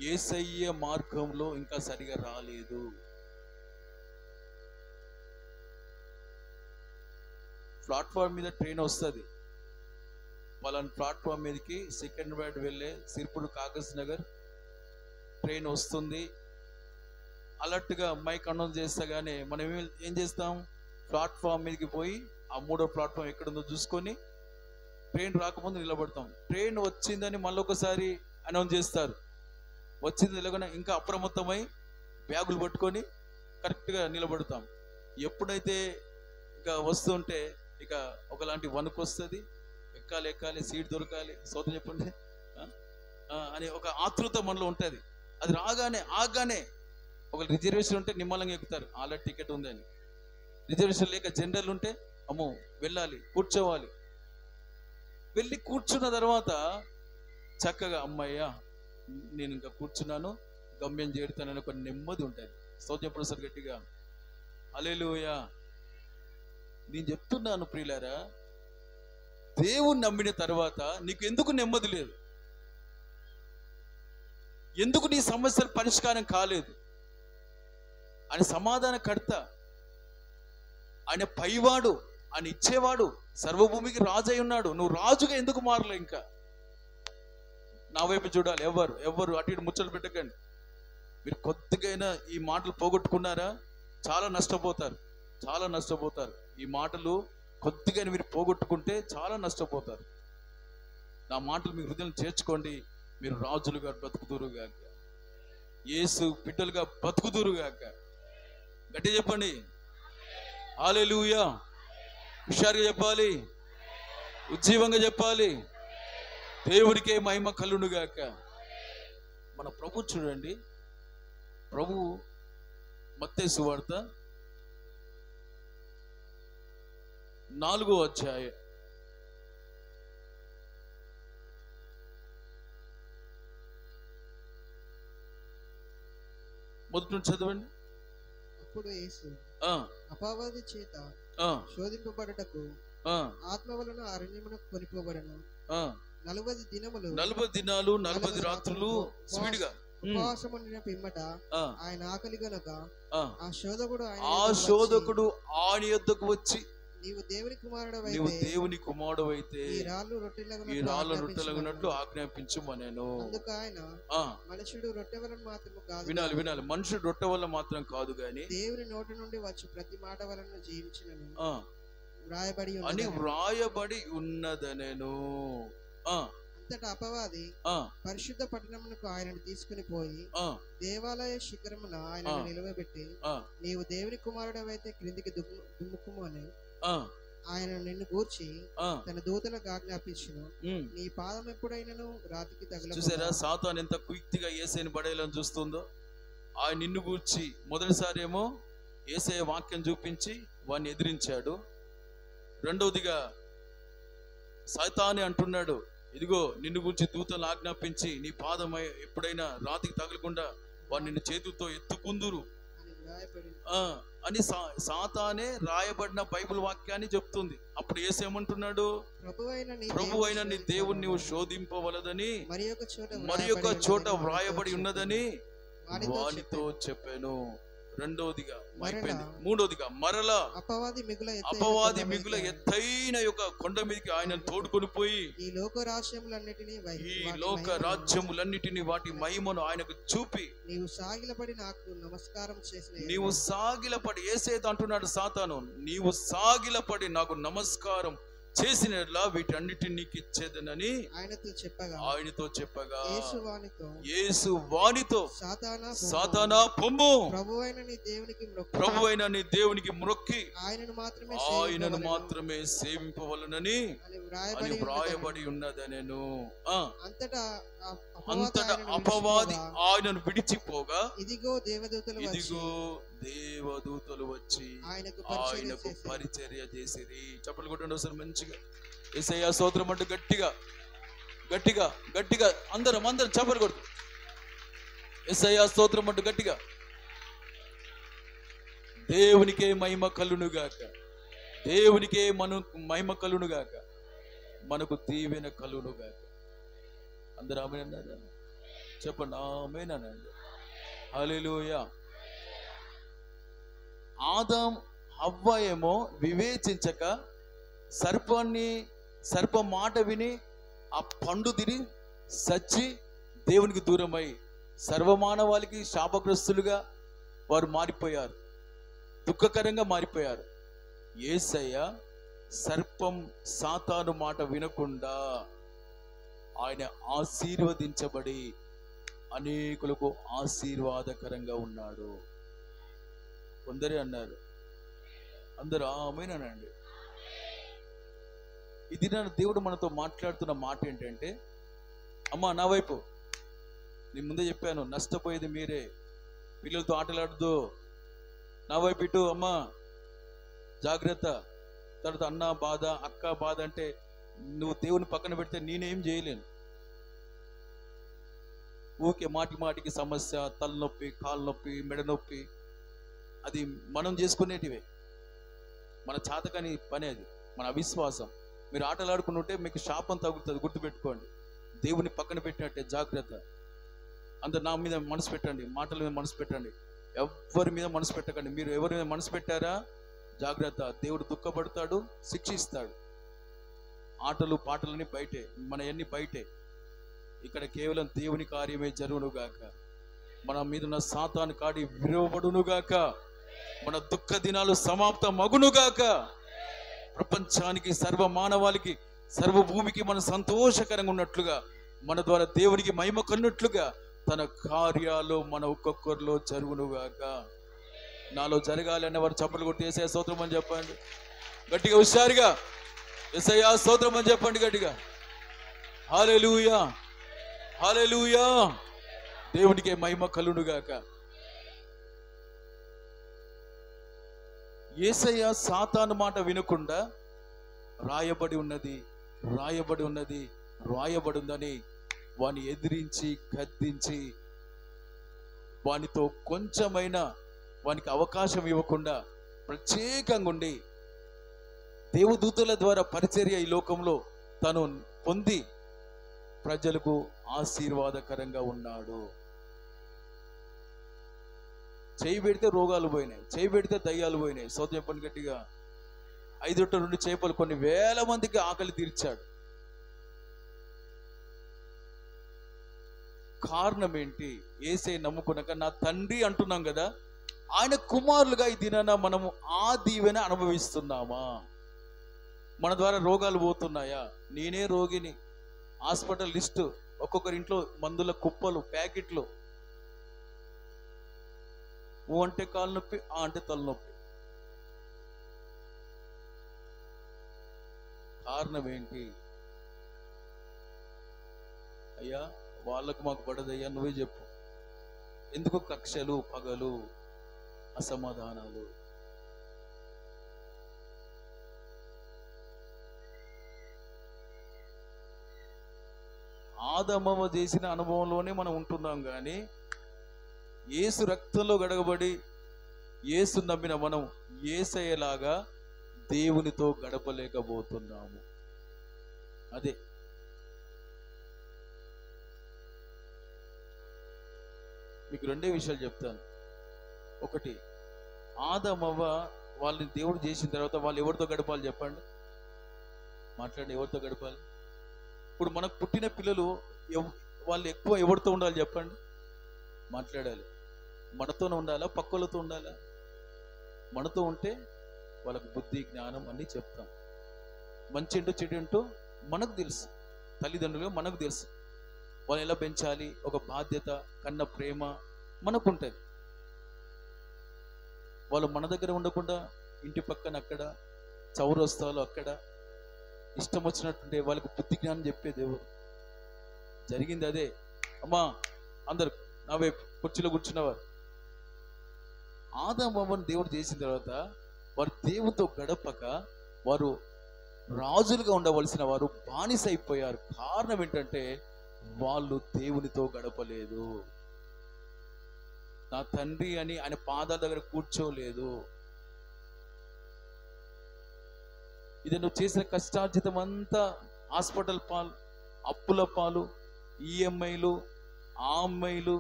యేసయ్య మార్గంలో ఇంకా సరిగా రాలేదు. ప్లాట్ఫామ్ మీద ట్రైన్ వస్తుంది, వాళ్ళని ప్లాట్ఫామ్ మీదకి సికింద్రాబాద్ వెళ్ళే సిర్పూర్ కాగజ్ నగర్ ట్రైన్ వస్తుంది. అలర్ట్గా మైక్ అనౌన్స్ చేస్తా, కానీ మనం ఏం చేస్తాం? ప్లాట్ఫామ్ మీదకి పోయి ఆ 3వ ప్లాట్ఫామ్ ఎక్కడుందో చూసుకొని ట్రైన్ రాకముందు నిలబడతాం. ట్రైన్ వచ్చిందని మళ్ళీ ఒకసారి అనౌన్స్ చేస్తారు. వచ్చింది నిలబడిన ఇంకా అప్రమత్తమై బ్యాగులు పట్టుకొని కరెక్ట్గా నిలబడతాం. ఎప్పుడైతే ఇక వస్తుంటే ఇక ఒకలాంటి వణుకు వస్తుంది. ఎక్కాలి ఎక్కాలి, సీట్ దొరకాలి, సోదరు చెప్పండి అని ఒక ఆతృత మనలో ఉంటుంది. అది ఆగానే ఒక రిజర్వేషన్ ఉంటే నిమ్మలంగా ఎక్కుతారు, ఆల్రెడీ టికెట్ ఉందని. రిజర్వేషన్ లేక జనరల్ ఉంటే అమ్మో వెళ్ళాలి, కూర్చోవాలి. వెళ్ళి కూర్చున్న తర్వాత చక్కగా అమ్మయ్య నేను ఇంకా కూర్చున్నాను, గమ్యం చేరుతానని ఒక నెమ్మది ఉంటుంది. సోదరు చెప్పండి సార్ గట్టిగా హల్లెలూయా. నేను చెప్తున్నాను ప్రియులారా, దేవుని నమ్మిన తర్వాత నీకు ఎందుకు నెమ్మది లేదు? ఎందుకు నీ సమస్యలు పరిష్కారం కాలేదు? ఆయన సమాధానకర్త, ఆయన పైవాడు, ఆయన ఇచ్చేవాడు, సర్వభూమికి రాజు అయి ఉన్నాడు. నువ్వు రాజుగా ఎందుకు మారలే? ఇంకా నా వైపు చూడాలి. ఎవరు అటు ఇటు ముచ్చట్లు పెట్టకండి. మీరు కొద్దిగైనా ఈ మాటలు పోగొట్టుకున్నారా చాలా నష్టపోతారు, చాలా నష్టపోతారు. ఈ మాటలు కొద్దిగా మీరు పోగొట్టుకుంటే చాలా నష్టపోతారు. నా మాటలు మీ హృదయం చేర్చుకోండి. మీరు రాజులుగా బతుకుదురుగాక, యేసు బిడ్డలుగా బతుకుదురుగాక. గట్టి చెప్పండి హల్లెలూయా. హుషారుగా చెప్పాలి, ఉజ్జీవంగా చెప్పాలి. దేవుడికే మహిమ కలుగునుగాక. మన ప్రభు చూడండి, ప్రభు మత్తయి సువార్త 4వ అధ్యాయం మొదటి నుంచి చదవండి. అప్పుడు యేసు అపవాది చేత శోధింపబడుటకు ఆత్మ వలన అరణ్యమునకు కొనిపోబడెను. 40 దినాలు 40 రాత్రులు స్పీడ్గా ఉపవాసము నిన్న పిమ్మట ఆయన ఆకలి గనుక ఆ శోధకుడు ఆయన యొద్దకు వచ్చి, నీవు దేవుని కుమారుడవైతే ఈ రాళ్ళు రొట్టెలగునట్లు ఆజ్ఞాపించుమనెను. అందుకు ఆయన, మనుషుడు రొట్టె వలన మాత్రము కాదు, వినాలి, మనుషుడు రొట్టె వల్ల మాత్రం కాదు గాని దేవుని నోటి నుండి వచ్చి ప్రతి మాట వలన జీవించునని వ్రాయబడి ఉన్నదనెను. అంతటా అపవాది పరిశుద్ధ పట్టణమునకు ఆయనను తీసుకుని పోయి దేవాలయ శిఖరమున ఆయన నిలవబెట్టి, నీవు దేవుని కుమారుడవైతే క్రిందికి దుమ్ముకుము అని ఆయన నిన్ను గూర్చి తన దూతలకు ఆజ్ఞాపించును, నీ పాదం ఎప్పుడైనను రాతికి తగలదు. చూసారా సాతాను ఎంత క్విక్గా యేసయ్యను పడేయాలని చూస్తుందో. ఆయన నిన్ను గూర్చి మొదటిసారి ఏమో యేసయ్య వాక్యం చూపించి వాడిని ఎదిరించాడు. రెండవదిగా సైతానే అంటున్నాడు, ఇదిగో నిన్ను గురించి దూతలు ఆజ్ఞాపించి నీ పాదం ఎప్పుడైనా రాతికి తగలకుండా వాడు నిన్ను చేతులతో ఎత్తుకుందురు అని సాతానే రాయబడిన బైబిల్ వాక్యాన్ని చెప్తుంది. అప్పుడు యేసేమంటున్నాడు, ప్రభువైన నీ దేవుణ్ణి నీవు శోధింపవలదని మరి ఒక చోట వ్రాయబడి ఉన్నదని వానితో చెప్పాను. రెండోదిగా అయిపోయింది. మూడోదిగా మరలా అపవాది మిగుల ఎత్తైన యొక్క కొండ మీదకి ఆయన తోడుకొని పోయి ఈ లోక రాజ్యములన్నిటినీ వాటి మహిమను ఆయనకు చూపి, నీవు సాగిలపడి నాకు నమస్కారం చేసిన, నీవు సాగిలపడి యేసేతో అంటున్నాడు సాతాను, నీవు సాగిలపడి నాకు నమస్కారం చేసినట్లా వీటన్నిటిని నీకు ఇచ్చేదనని ఆయనతో చెప్పగా యేసు వానితో, సాతానా పొమ్ము, ప్రభువైన నీ దేవునికి మ్రొక్కి ఆయనను మాత్రమే సేవింపవలనని వ్రాయబడి ఉన్నదనెను. అంతటా అపవాది ఆయనను విడిచిపోగా ఇదిగో దేవదూతలు వచ్చి ఆయనకు పరిచర్య చేసిరి. చప్పట్లు కొట్టండి ఒకసారి మంచిగా. యేసయ్య స్తోత్రం అంటూ గట్టిగా గట్టిగా గట్టిగా అందరం చప్పట్లు కొడుతూ యేసయ్య స్తోత్రం అంటూ గట్టిగా. దేవునికే మహిమ కలునుగాక, దేవునికే మహిమ కలునుగాక, మనకు దీవెన కలునుగాక. అందరూ ఆమేన్ అన్నారా? చెప్పండి ఆమేన్ అనండి. హల్లెలూయా. ఆదాం హవ్వ ఏమో వివేచించక సర్ప మాట విని ఆ పండు తిని సచ్చి దేవునికి దూరమై సర్వమానవాళికి శాపగ్రస్తులుగా వారు మారిపోయారు, దుఃఖకరంగా మారిపోయారు. యేసయ్య సర్పం సాతాను మాట వినకుండా ఆయన ఆశీర్వదించబడి అనేకులకు ఆశీర్వాదకరంగా ఉన్నాడు. కొందరే అన్నారు, అందరూ ఆమేన్ అనండి. ఇది దేవుడు మనతో మాట్లాడుతున్న మాట ఏంటంటే, అమ్మా నా వైపు నేను ముందే చెప్పాను, నష్టపోయేది మీరే, పిల్లలతో ఆటలాడద్దు, నా వైపు ఇటు అమ్మా జాగ్రత్త. తర్వాత అన్న బాధ అక్క బాధ అంటే నువ్వు దేవుని పక్కన పెడితే నేనేం చేయలేను. ఊకే మాటికి సమస్య, తలనొప్పి, కాలు నొప్పి, మెడ నొప్పి, అది మనం చేసుకునేటివే, మన చేతకాని పని, అది మన అవిశ్వాసం. మీరు ఆటలాడుకుంటుంటే మీకు శాపం తగులుతుంది, గుర్తుపెట్టుకోండి. దేవుని పక్కన పెట్టినట్టే జాగ్రత్త. అందరు నా మీద మనసు పెట్టండి, మాటల మీద మనసు పెట్టండి, ఎవరి మీద మనసు పెట్టకండి. మీరు ఎవరి మీద మనసు పెట్టారా జాగ్రత్త, దేవుడు దుఃఖపడతాడు, శిక్షిస్తాడు. ఆటలు పాటలని బయటే, మన అన్ని బయటే. ఇక్కడ కేవలం దేవుని కార్యమే జరుగునుగాక, మన మీద ఉన్న సాతాను కాడి విరవబడునుగాక, మన దుఃఖ దినాలు సమాప్తం మగునుగాక, ప్రపంచానికి సర్వ మానవాళికి సర్వభూమికి మన సంతోషకరంగా ఉన్నట్లుగా, మన ద్వారా దేవునికి మహిమ కన్నట్లుగా తన కార్యాలు మన ఒక్కొక్కరిలో జరుగునుగాక. నాలో జరగాలి అన్నవారు చప్పట్లు కొట్టి యేసయ్య స్తోత్రం అని చెప్పండి గట్టిగా, హుషారుగా. యేసయ్య స్తోత్రం అని చెప్పండి గట్టిగా. హల్లెలూయా, హల్లెలూయా. దేవునికే మహిమ కలుగునుగాక. యేసయ్య సాతాను మాట వినకుండా రాయబడి ఉన్నది ఉందని వాని ఎదిరించి గద్దించి వానితో కొంచెమైనా వానికి అవకాశం ఇవ్వకుండా ప్రత్యేకంగా ఉండి దేవదూతల ద్వారా పరిచర్య ఈ లోకంలో తను పొంది ప్రజలకు ఆశీర్వాదకరంగా ఉన్నాడు. చేయి పెడితే రోగాలు పోయినాయి, చేయి పెడితే దయ్యాలు పోయినాయి. సోద చెప్పండి గట్టిగా. 5 రొట్టెలు 2 చేపలు కొన్ని వేల మందికి ఆకలి తీర్చాడు. కారణం ఏంటి? యేసయ్య నమ్ముకున్నాక నా తండ్రి అంటున్నాం కదా, ఆయన కుమారులుగా ఈ దినాన మనము ఆ దీవెన అనుభవిస్తున్నామా? మన ద్వారా రోగాలు పోతున్నాయా? నేనే రోగిని, హాస్పిటల్ లిస్టు, ఒక్కొక్కరి ఇంట్లో మందుల కుప్పలు, ప్యాకెట్లు. ఓ అంటే కాలు నొప్పి, ఆ అంటే తలనొప్పి. కారణం ఏంటి? అయ్యా వాళ్ళకు మాకు పడదయ్యా, నువ్వే చెప్పు. ఎందుకు కక్షలు, పగలు, అసమాధానాలు? ఆదమవ చేసిన అనుభవంలోనే మనం ఉంటున్నాం, కానీ యేసు రక్తంలో గడగబడి యేసు నమ్మిన మనం యేసయ్యలాగా దేవునితో గడపలేకపోతున్నాము. అదే మీకు 2 విషయాలు చెప్తాను. ఒకటి, ఆదమవ్వ వాళ్ళని దేవుడు చేసిన తర్వాత వాళ్ళు ఎవరితో గడపాలి చెప్పండి? మాట్లాడండి, ఎవరితో గడపాలి? ఇప్పుడు మనకు పుట్టిన పిల్లలు వాళ్ళు ఎక్కువ ఎవరితో ఉండాలి చెప్పండి? మాట్లాడాలి. మనతోనే ఉండాలా, పక్కలతో ఉండాలా? మనతో ఉంటే వాళ్ళకు బుద్ధి, జ్ఞానం అన్నీ చెప్తాం. మంచి ఏంటో చెడు ఏంటో మనకు తెలుసు, తల్లిదండ్రులుగా మనకు తెలుసు. వాళ్ళని ఎలా పెంచాలి, ఒక బాధ్యత, కన్న ప్రేమ మనకు ఉంటుంది. వాళ్ళు మన దగ్గర ఉండకుండా ఇంటి పక్కన అక్కడ, చౌరస్తాలు అక్కడ ఇష్టం వచ్చినట్టుంటే వాళ్ళకి బుద్ధి జ్ఞానం చెప్పే దేవుడు. జరిగింది అదే. అమ్మా అందరు నా వైపు కుర్చీలో కూర్చున్నవారు, ఆదాము దేవుడు చేసిన తర్వాత వారు దేవునితో గడపక వారు రాజులుగా ఉండవలసిన వారు బానిస అయిపోయారు. కారణం ఏంటంటే వాళ్ళు దేవునితో గడపలేదు. నా తండ్రి అని ఆయన పాదాల దగ్గర కూర్చోలేదు. ఇది నువ్వు చేసిన కష్టార్జితం అంతా హాస్పిటల్ పాలు, అప్పుల పాలు, ఈఎంఐలు, ఆ అమ్మాయిలు,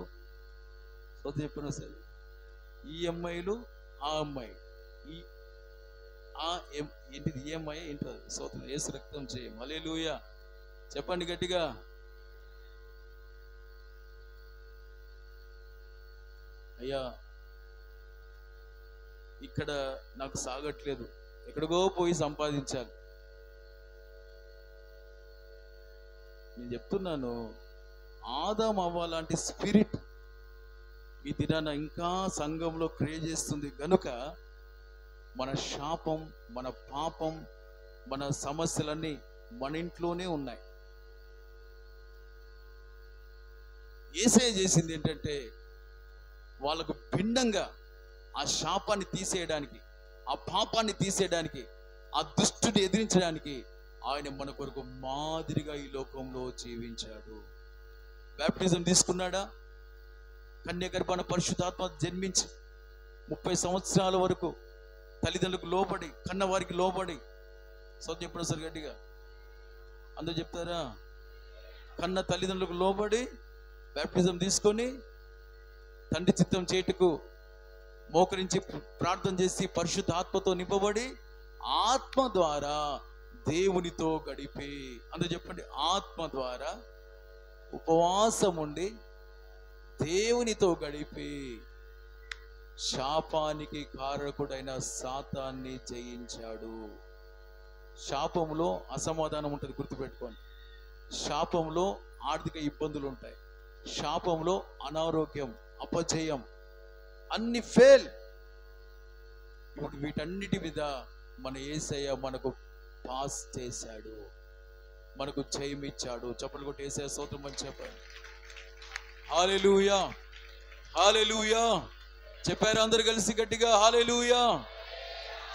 చెప్పిన సరే ఈఎంఐలు, ఆ అమ్మాయి, ఏంటిది ఈఎంఐ ఏంటో సోదరు, యేసు రక్తం చేయం. హల్లెలూయా చెప్పండి గట్టిగా. అయ్యా ఇక్కడ నాకు సాగట్లేదు, ఎక్కడికో పోయి సంపాదించాలి. నేను చెప్తున్నాను, ఆదాము అవ్వ లాంటి స్పిరిట్ ఈ దినాన ఇంకా సంఘంలో క్రియేట్ చేస్తుంది గనుక మన శాపం, మన పాపం, మన సమస్యలన్నీ మన ఇంట్లోనే ఉన్నాయి. యేసయ్య చేసింది ఏంటంటే వాళ్ళకు భిన్నంగా ఆ శాపాన్ని తీసేయడానికి, ఆ పాపాన్ని తీసేయడానికి, ఆ దుష్టుని ఎదిరించడానికి ఆయన మన కొరకు మాదిరిగా ఈ లోకంలో జీవించాడు. బాప్టిజం తీసుకున్నాడా? కన్యగర్భాన పరిశుద్ధాత్మ జన్మించి 30 సంవత్సరాల వరకు తల్లిదండ్రులకు లోబడి, కన్న వారికి లోబడి, చెప్పిన సార్ గట్టిగా అందరూ చెప్తారా? కన్న తల్లిదండ్రులకు లోబడి బాప్టిజం తీసుకొని తండ్రి చిత్తం చేటుకు మోకరించి ప్రార్థన చేసి పరిశుద్ధ ఆత్మతో నింపబడి ఆత్మ ద్వారా దేవునితో గడిపి, అందరూ చెప్పండి, ఆత్మ ద్వారా ఉపవాసం ఉండి దేవునితో గడిపి శాపానికి కారకుడైన సాతాన్ని జయించాడు. శాపంలో అసమాధానం ఉంటుంది, గుర్తుపెట్టుకోండి. శాపంలో ఆర్థిక ఇబ్బందులు ఉంటాయి, శాపంలో అనారోగ్యం, అపజయం, అన్ని ఫెయిల్. ఇప్పుడు వీటన్నిటి మీద మన యేసయ్య మనకు పాస్ చేశాడు, మనకు జయం ఇచ్చాడు. చప్పట్లు కొట్టి యేసయ్య స్తోత్రం అని చెప్పండి. హల్లెలూయా హల్లెలూయా చెప్పారు అందరు కలిసి గట్టిగా హల్లెలూయా,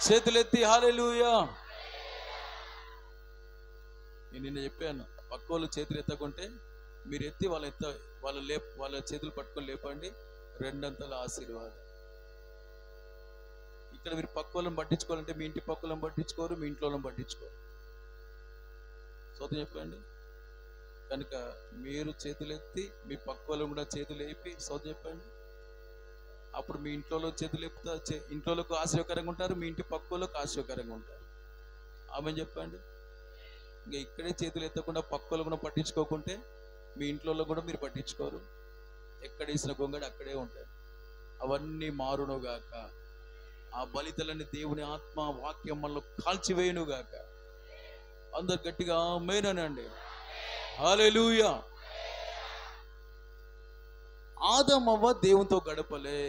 చేతులెత్తి హల్లెలూయా. నేను నిన్న చెప్పాను, పక్క వాళ్ళు చేతులు ఎత్తకుంటే మీరు ఎత్తి వాళ్ళ చేతులు పట్టుకొని లేపండి, 2 అంతల ఆశీర్వాదం. ఇక్కడ మీరు పక్క వాళ్ళని పట్టించుకోవాలంటే మీ ఇంటి పక్క వాళ్ళని పట్టించుకోరు, మీ ఇంట్లో వాళ్ళని పట్టించుకోరు. చెప్పండి. కనుక మీరు చేతులెత్తి మీ పక్క వాళ్ళు కూడా చేతులు వేపి చెప్పండి. అప్పుడు మీ ఇంట్లో చేతులు ఎప్పుతా ఇంట్లోకి ఆశ్చర్యకరంగా ఉంటారు, మీ ఇంటి పక్కలోకి ఆశ్చర్యకరంగా ఉంటారు. ఆమె చెప్పండి. ఇంకా ఇక్కడే చేతులు ఎత్తకుండా పక్కలో కూడా పట్టించుకోకుంటే మీ ఇంట్లో కూడా మీరు పట్టించుకోరు. ఎక్కడ వేసిన గొంగడి అక్కడే ఉంటాయి. అవన్నీ మారునుగాక. ఆ బలితలని దేవుని ఆత్మ వాక్యం మనలో కాల్చివేయునుగాక. అందరు గట్టిగా ఆమేన్ అనండి. హల్లెలూయా. ఆదమవ్వ దేవునితో గడపలే,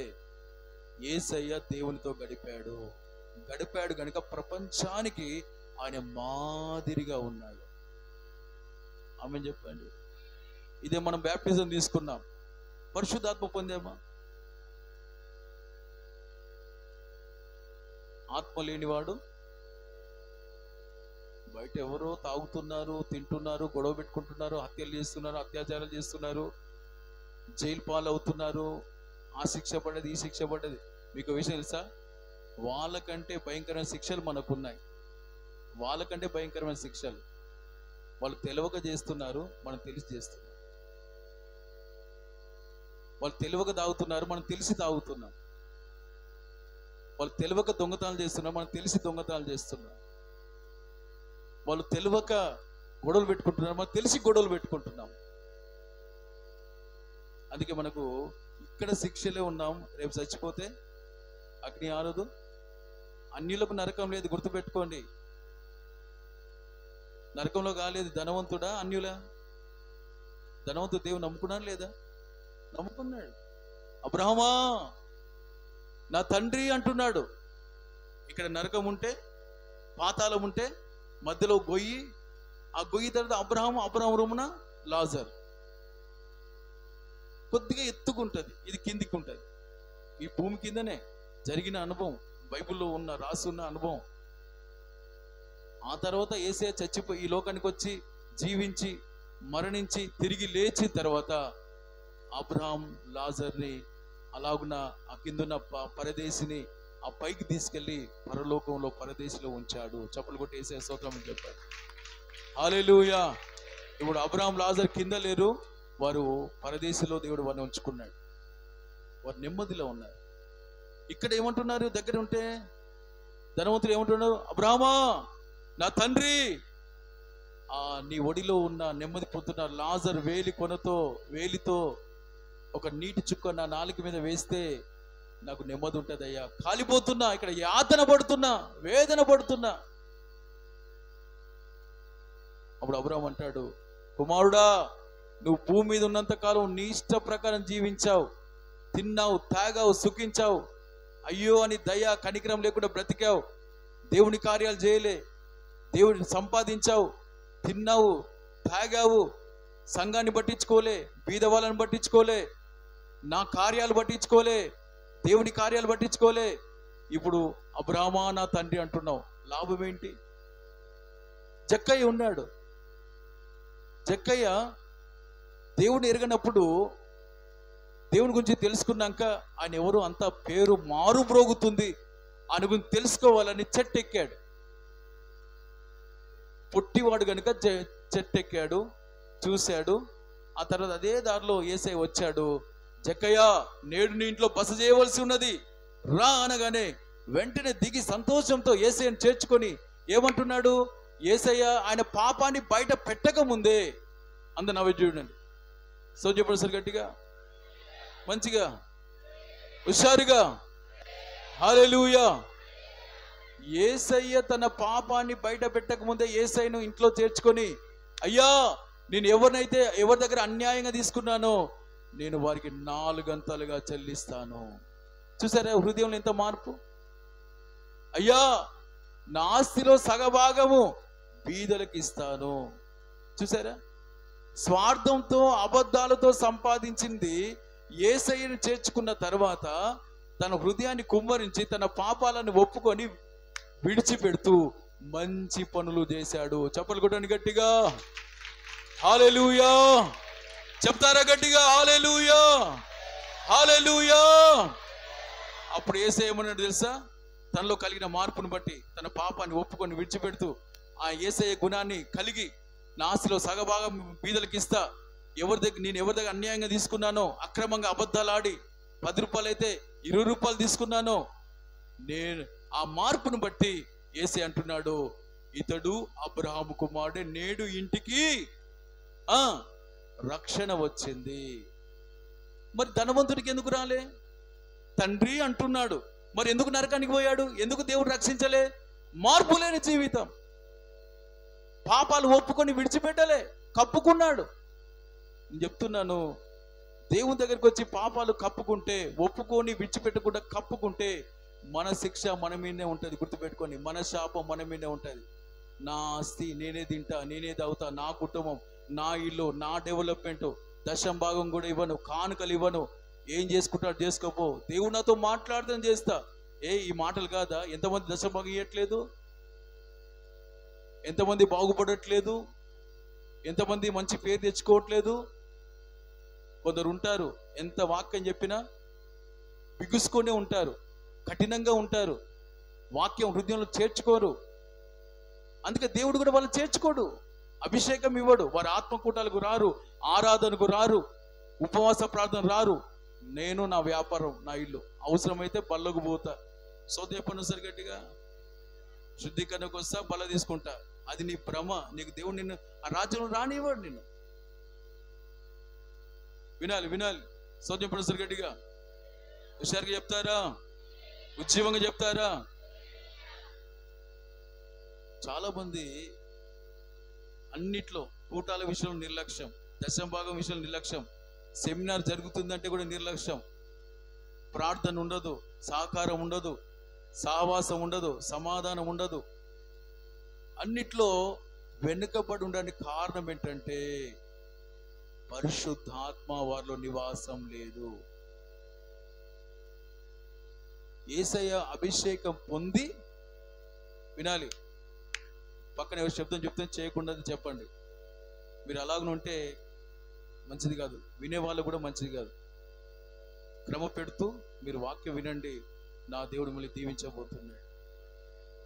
యేసయ్య దేవునితో గడిపాడు గనుక ప్రపంచానికి ఆయన మాదిరిగా ఉన్నాడు. ఆమేన్ చెప్పండి. ఇదే మనం బ్యాప్టిజం తీసుకున్నాం, పరిశుద్ధాత్మ పొందామా? ఆత్మ లేనివాడు బయట ఎవరో తాగుతున్నారు, తింటున్నారు, గొడవ పెట్టుకుంటున్నారు, హత్యలు చేస్తున్నారు, అత్యాచారాలు చేస్తున్నారు, జైలు పాలు అవుతున్నారు. ఆ శిక్ష పడ్డది, ఈ శిక్ష పడ్డది. మీకు విషయం తెలుసా? వాళ్ళకంటే భయంకరమైన శిక్షలు మనకున్నాయి. వాళ్ళకంటే భయంకరమైన శిక్షలు. వాళ్ళు తెలియక చేస్తున్నారు, మనం తెలిసి చేస్తున్నాం. వాళ్ళు తెలియక తాగుతున్నారు, మనం తెలిసి తాగుతున్నాం. వాళ్ళు తెలియక దొంగతనాలు చేస్తున్నారు, మనం తెలిసి దొంగతనాలు చేస్తున్నాం. వాళ్ళు తెలియక గొడవలు పెట్టుకుంటున్నారు, మనం తెలిసి గొడవలు పెట్టుకుంటున్నాం. అందుకే మనకు ఇక్కడ శిక్షలే ఉన్నాం. రేపు చచ్చిపోతే అగ్ని ఆరదు, అన్యులకు నరకం లేదు. గుర్తుపెట్టుకోండి. నరకంలో కాలేదు ధనవంతుడా అన్యులా? ధనవంతుడు దేవుడు నమ్ముకున్నాడు లేదా? నమ్ముకున్నాడు. అబ్రహమా నా తండ్రి అంటున్నాడు. ఇక్కడ నరకం ఉంటే, పాతాళం ఉంటే, మధ్యలో గొయ్యి, ఆ గొయ్యి తర్వాత అబ్రహాం రూమున లాజర్. కొద్దిగా ఎత్తుకుంటుంది, ఇది కిందికి ఉంటుంది. ఈ భూమి కిందనే జరిగిన అనుభవం, బైబిల్లో రాసున్న అనుభవం. ఆ తర్వాత యేసయ్య చచ్చిపోయి ఈ లోకానికి వచ్చి జీవించి మరణించి తిరిగి లేచి తర్వాత అబ్రహాం లాజర్ని అలాగున ఆ కిందున్న పరదేశిని ఆ పైకి తీసుకెళ్లి పరలోకంలో పరదేశిలో ఉంచాడు. చప్పలు కొట్టి యేసయ్య స్తోత్రం అని చెప్పాడు. హల్లెలూయా. ఇప్పుడు అబ్రహాం లాజర్ కింద లేరు, వారు పరదేశిలో దేవుడు వారిని ఉంచుకున్నాడు. వారు నెమ్మదిలో ఉన్నారు. ఇక్కడ ఏమంటున్నారు? దగ్గర ఉంటే ధనవంతుడు ఏమంటున్నారు? అబ్రహామా నా తండ్రి, నీ ఒడిలో ఉన్న నెమ్మది పొందుతున్న లాజర్ వేలితో ఒక నీటి చుక్క నా నాలుక మీద వేస్తే నాకు నెమ్మది ఉంటుంది అయ్యా. కాలిపోతున్నా, ఇక్కడ యాతన పడుతున్నా, వేదన పడుతున్నా. అప్పుడు అబ్రహాం అంటాడు, కుమారుడా, నువ్వు భూమి మీద ఉన్నంత కాలం నీ ఇష్ట ప్రకారం జీవించావు, తిన్నావు, తాగావు, సుఖించావు. అయ్యో అని దయ కనికరం లేకుండా బ్రతికావు. దేవుని కార్యాలు చేయలే, దేవుడిని సంపాదించావు, తిన్నావు, తాగావు, సంఘాన్ని పట్టించుకోలే, బీద వాళ్ళని పట్టించుకోలే, నా కార్యాలు పట్టించుకోలే, దేవుని కార్యాలు పట్టించుకోలే. ఇప్పుడు అబ్రహామా నా తండ్రి అంటున్నావు, లాభం ఏంటి? జక్కయ్య ఉన్నాడు. జక్కయ్య దేవుని ఎరగనప్పుడు, దేవుని గురించి తెలుసుకున్నాక ఆయన ఎవరు అంత పేరు మారుమ్రోగుతుంది ఆయన గురించి తెలుసుకోవాలని చెట్టెక్కాడు. పుట్టివాడు కనుక చెట్టెక్కాడు, చూశాడు. ఆ తర్వాత అదే దారిలో యేసయ్య వచ్చాడు. జక్కయ్య, నేడు నీ ఇంట్లో బస చేయవలసి ఉన్నది రా అనగానే వెంటనే దిగి సంతోషంతో యేసయ్యను చేర్చుకొని ఏమంటున్నాడు? యేసయ్య ఆయన పాపాన్ని బయట పెట్టక ముందే అందరు నవ్వి చూడండి. సో చెప్పండి సార్ గట్టిగా, మంచిగా, హుషారుగా. హల్లెలూయా. యేసయ్య తన పాపాన్ని బయట పెట్టక ముందే యేసయ్యను ఇంట్లో చేర్చుకొని, అయ్యా నేను ఎవరి దగ్గర అన్యాయంగా తీసుకున్నానో నేను వారికి 4 గంటలుగా చెల్లిస్తాను. చూసారా హృదయంలో ఎంత మార్పు? అయ్యా నా ఆస్తిలో సగభాగము బీదలకు ఇస్తాను. చూసారా? స్వార్థంతో అబద్ధాలతో సంపాదించింది యేసయ్యను చేర్చుకున్న తర్వాత తన హృదయాన్ని కుమ్మరించి తన పాపాలను ఒప్పుకొని విడిచిపెడుతూ మంచి పనులు చేశాడు. చప్పలు కొట్టండి గట్టిగా. హల్లెలూయా. చెప్తారా గట్టిగా? హల్లెలూయా, హల్లెలూయా. అప్పుడు యేసయ్య ఏమన్నాడు తెలుసా? తనలో కలిగిన మార్పును బట్టి తన పాపాన్ని ఒప్పుకొని విడిచిపెడుతూ ఆ యేసయ్య గుణాన్ని కలిగి, నా ఆస్తిలో సగభాగం బీదలకు ఇస్తా, నేను ఎవరి దగ్గర అన్యాయంగా తీసుకున్నానో, అక్రమంగా అబద్ధాలు ఆడి 10 రూపాయలు అయితే ₹20 తీసుకున్నాను. నేను ఆ మార్పును బట్టి యేసే అంటున్నాడు, ఇతడు అబ్రహాము కుమారుడే, నేడు ఇంటికి రక్షణ వచ్చింది. మరి ధనవంతుడికి ఎందుకు రాలే? తండ్రి అంటున్నాడు, మరి ఎందుకు నరకానికి పోయాడు? ఎందుకు దేవుడు రక్షించలే? మార్పు లేని జీవితం, పాపాలు ఒప్పుకొని విడిచిపెట్టలే, కప్పుకున్నాడు. నేను చెప్తున్నాను, దేవుని దగ్గరికి వచ్చి పాపాలు కప్పుకుంటే, ఒప్పుకొని విడిచిపెట్టకుండా కప్పుకుంటే మన శిక్ష మన మీదనే ఉంటుంది. గుర్తుపెట్టుకొని, మన శాపం మన మీదనే ఉంటుంది. నా ఆస్తి నేనే తింటా, నేనే తాగుతా, నా కుటుంబం, నా ఇల్లు, నా డెవలప్మెంట్, దశం భాగం కూడా ఇవ్వను, కానుకలు ఇవ్వను, ఏం చేసుకుంటాడు చేసుకోపో, దేవుడు నాతో మాట్లాడతాం చేస్తా. ఈ మాటలు కాదా? ఎంతమంది దశం భాగం ఇవ్వట్లేదు? ఎంతమంది బాగుపడట్లేదు? ఎంతమంది మంచి పేరు తెచ్చుకోవట్లేదు? కొందరు ఉంటారు, ఎంత వాక్యం చెప్పినా బిగుసుకొనే ఉంటారు, కఠినంగా ఉంటారు, వాక్యం హృదయంలో చేర్చుకోరు. అందుకే దేవుడు కూడా వాళ్ళు చేర్చుకోడు, అభిషేకం ఇవ్వడు. వారు ఆత్మకూటాలకు రారు, ఆరాధనకు రారు, ఉపవాస ప్రార్థన రారు. నేను నా వ్యాపారం, నా ఇల్లు, అవసరమైతే బల్లకు పోతా, సోదేపను సరి గట్టిగా శుద్ధీకరణకు వస్తా, బల్ల తీసుకుంటా. అది నీ భ్రమ. నీకు దేవుడు నిన్ను ఆ రాజ్యంలో రానివ్వడు. నిన్ను వినాలి. సోదేపను సరి గట్టిగా హుషారుగా చెప్తారా? ఉజ్జీవంగా చెప్తారా? చాలా మంది అన్నిట్లో, కూటాల విషయంలో నిర్లక్ష్యం, దశం భాగం విషయంలో నిర్లక్ష్యం, సెమినార్ జరుగుతుందంటే కూడా నిర్లక్ష్యం, ప్రార్థన ఉండదు, సహకారం ఉండదు, సహవాసం ఉండదు, సమాధానం ఉండదు. అన్నిట్లో వెనుకబడి ఉండడానికి కారణం ఏంటంటే పరిశుద్ధాత్మ వారిలో నివాసం లేదు. యేసయ్య అభిషేకం పొంది, వినాలి, పక్కన ఎవరు శబ్దం చెప్తే చేయకుండా చెప్పండి. మీరు అలాగనుంటే మంచిది కాదు, వినేవాళ్ళు కూడా మంచిది కాదు. క్రమ పెడుతూ మీరు వాక్యం వినండి. నా దేవుడు మళ్ళీ దీవించబోతున్నాడు.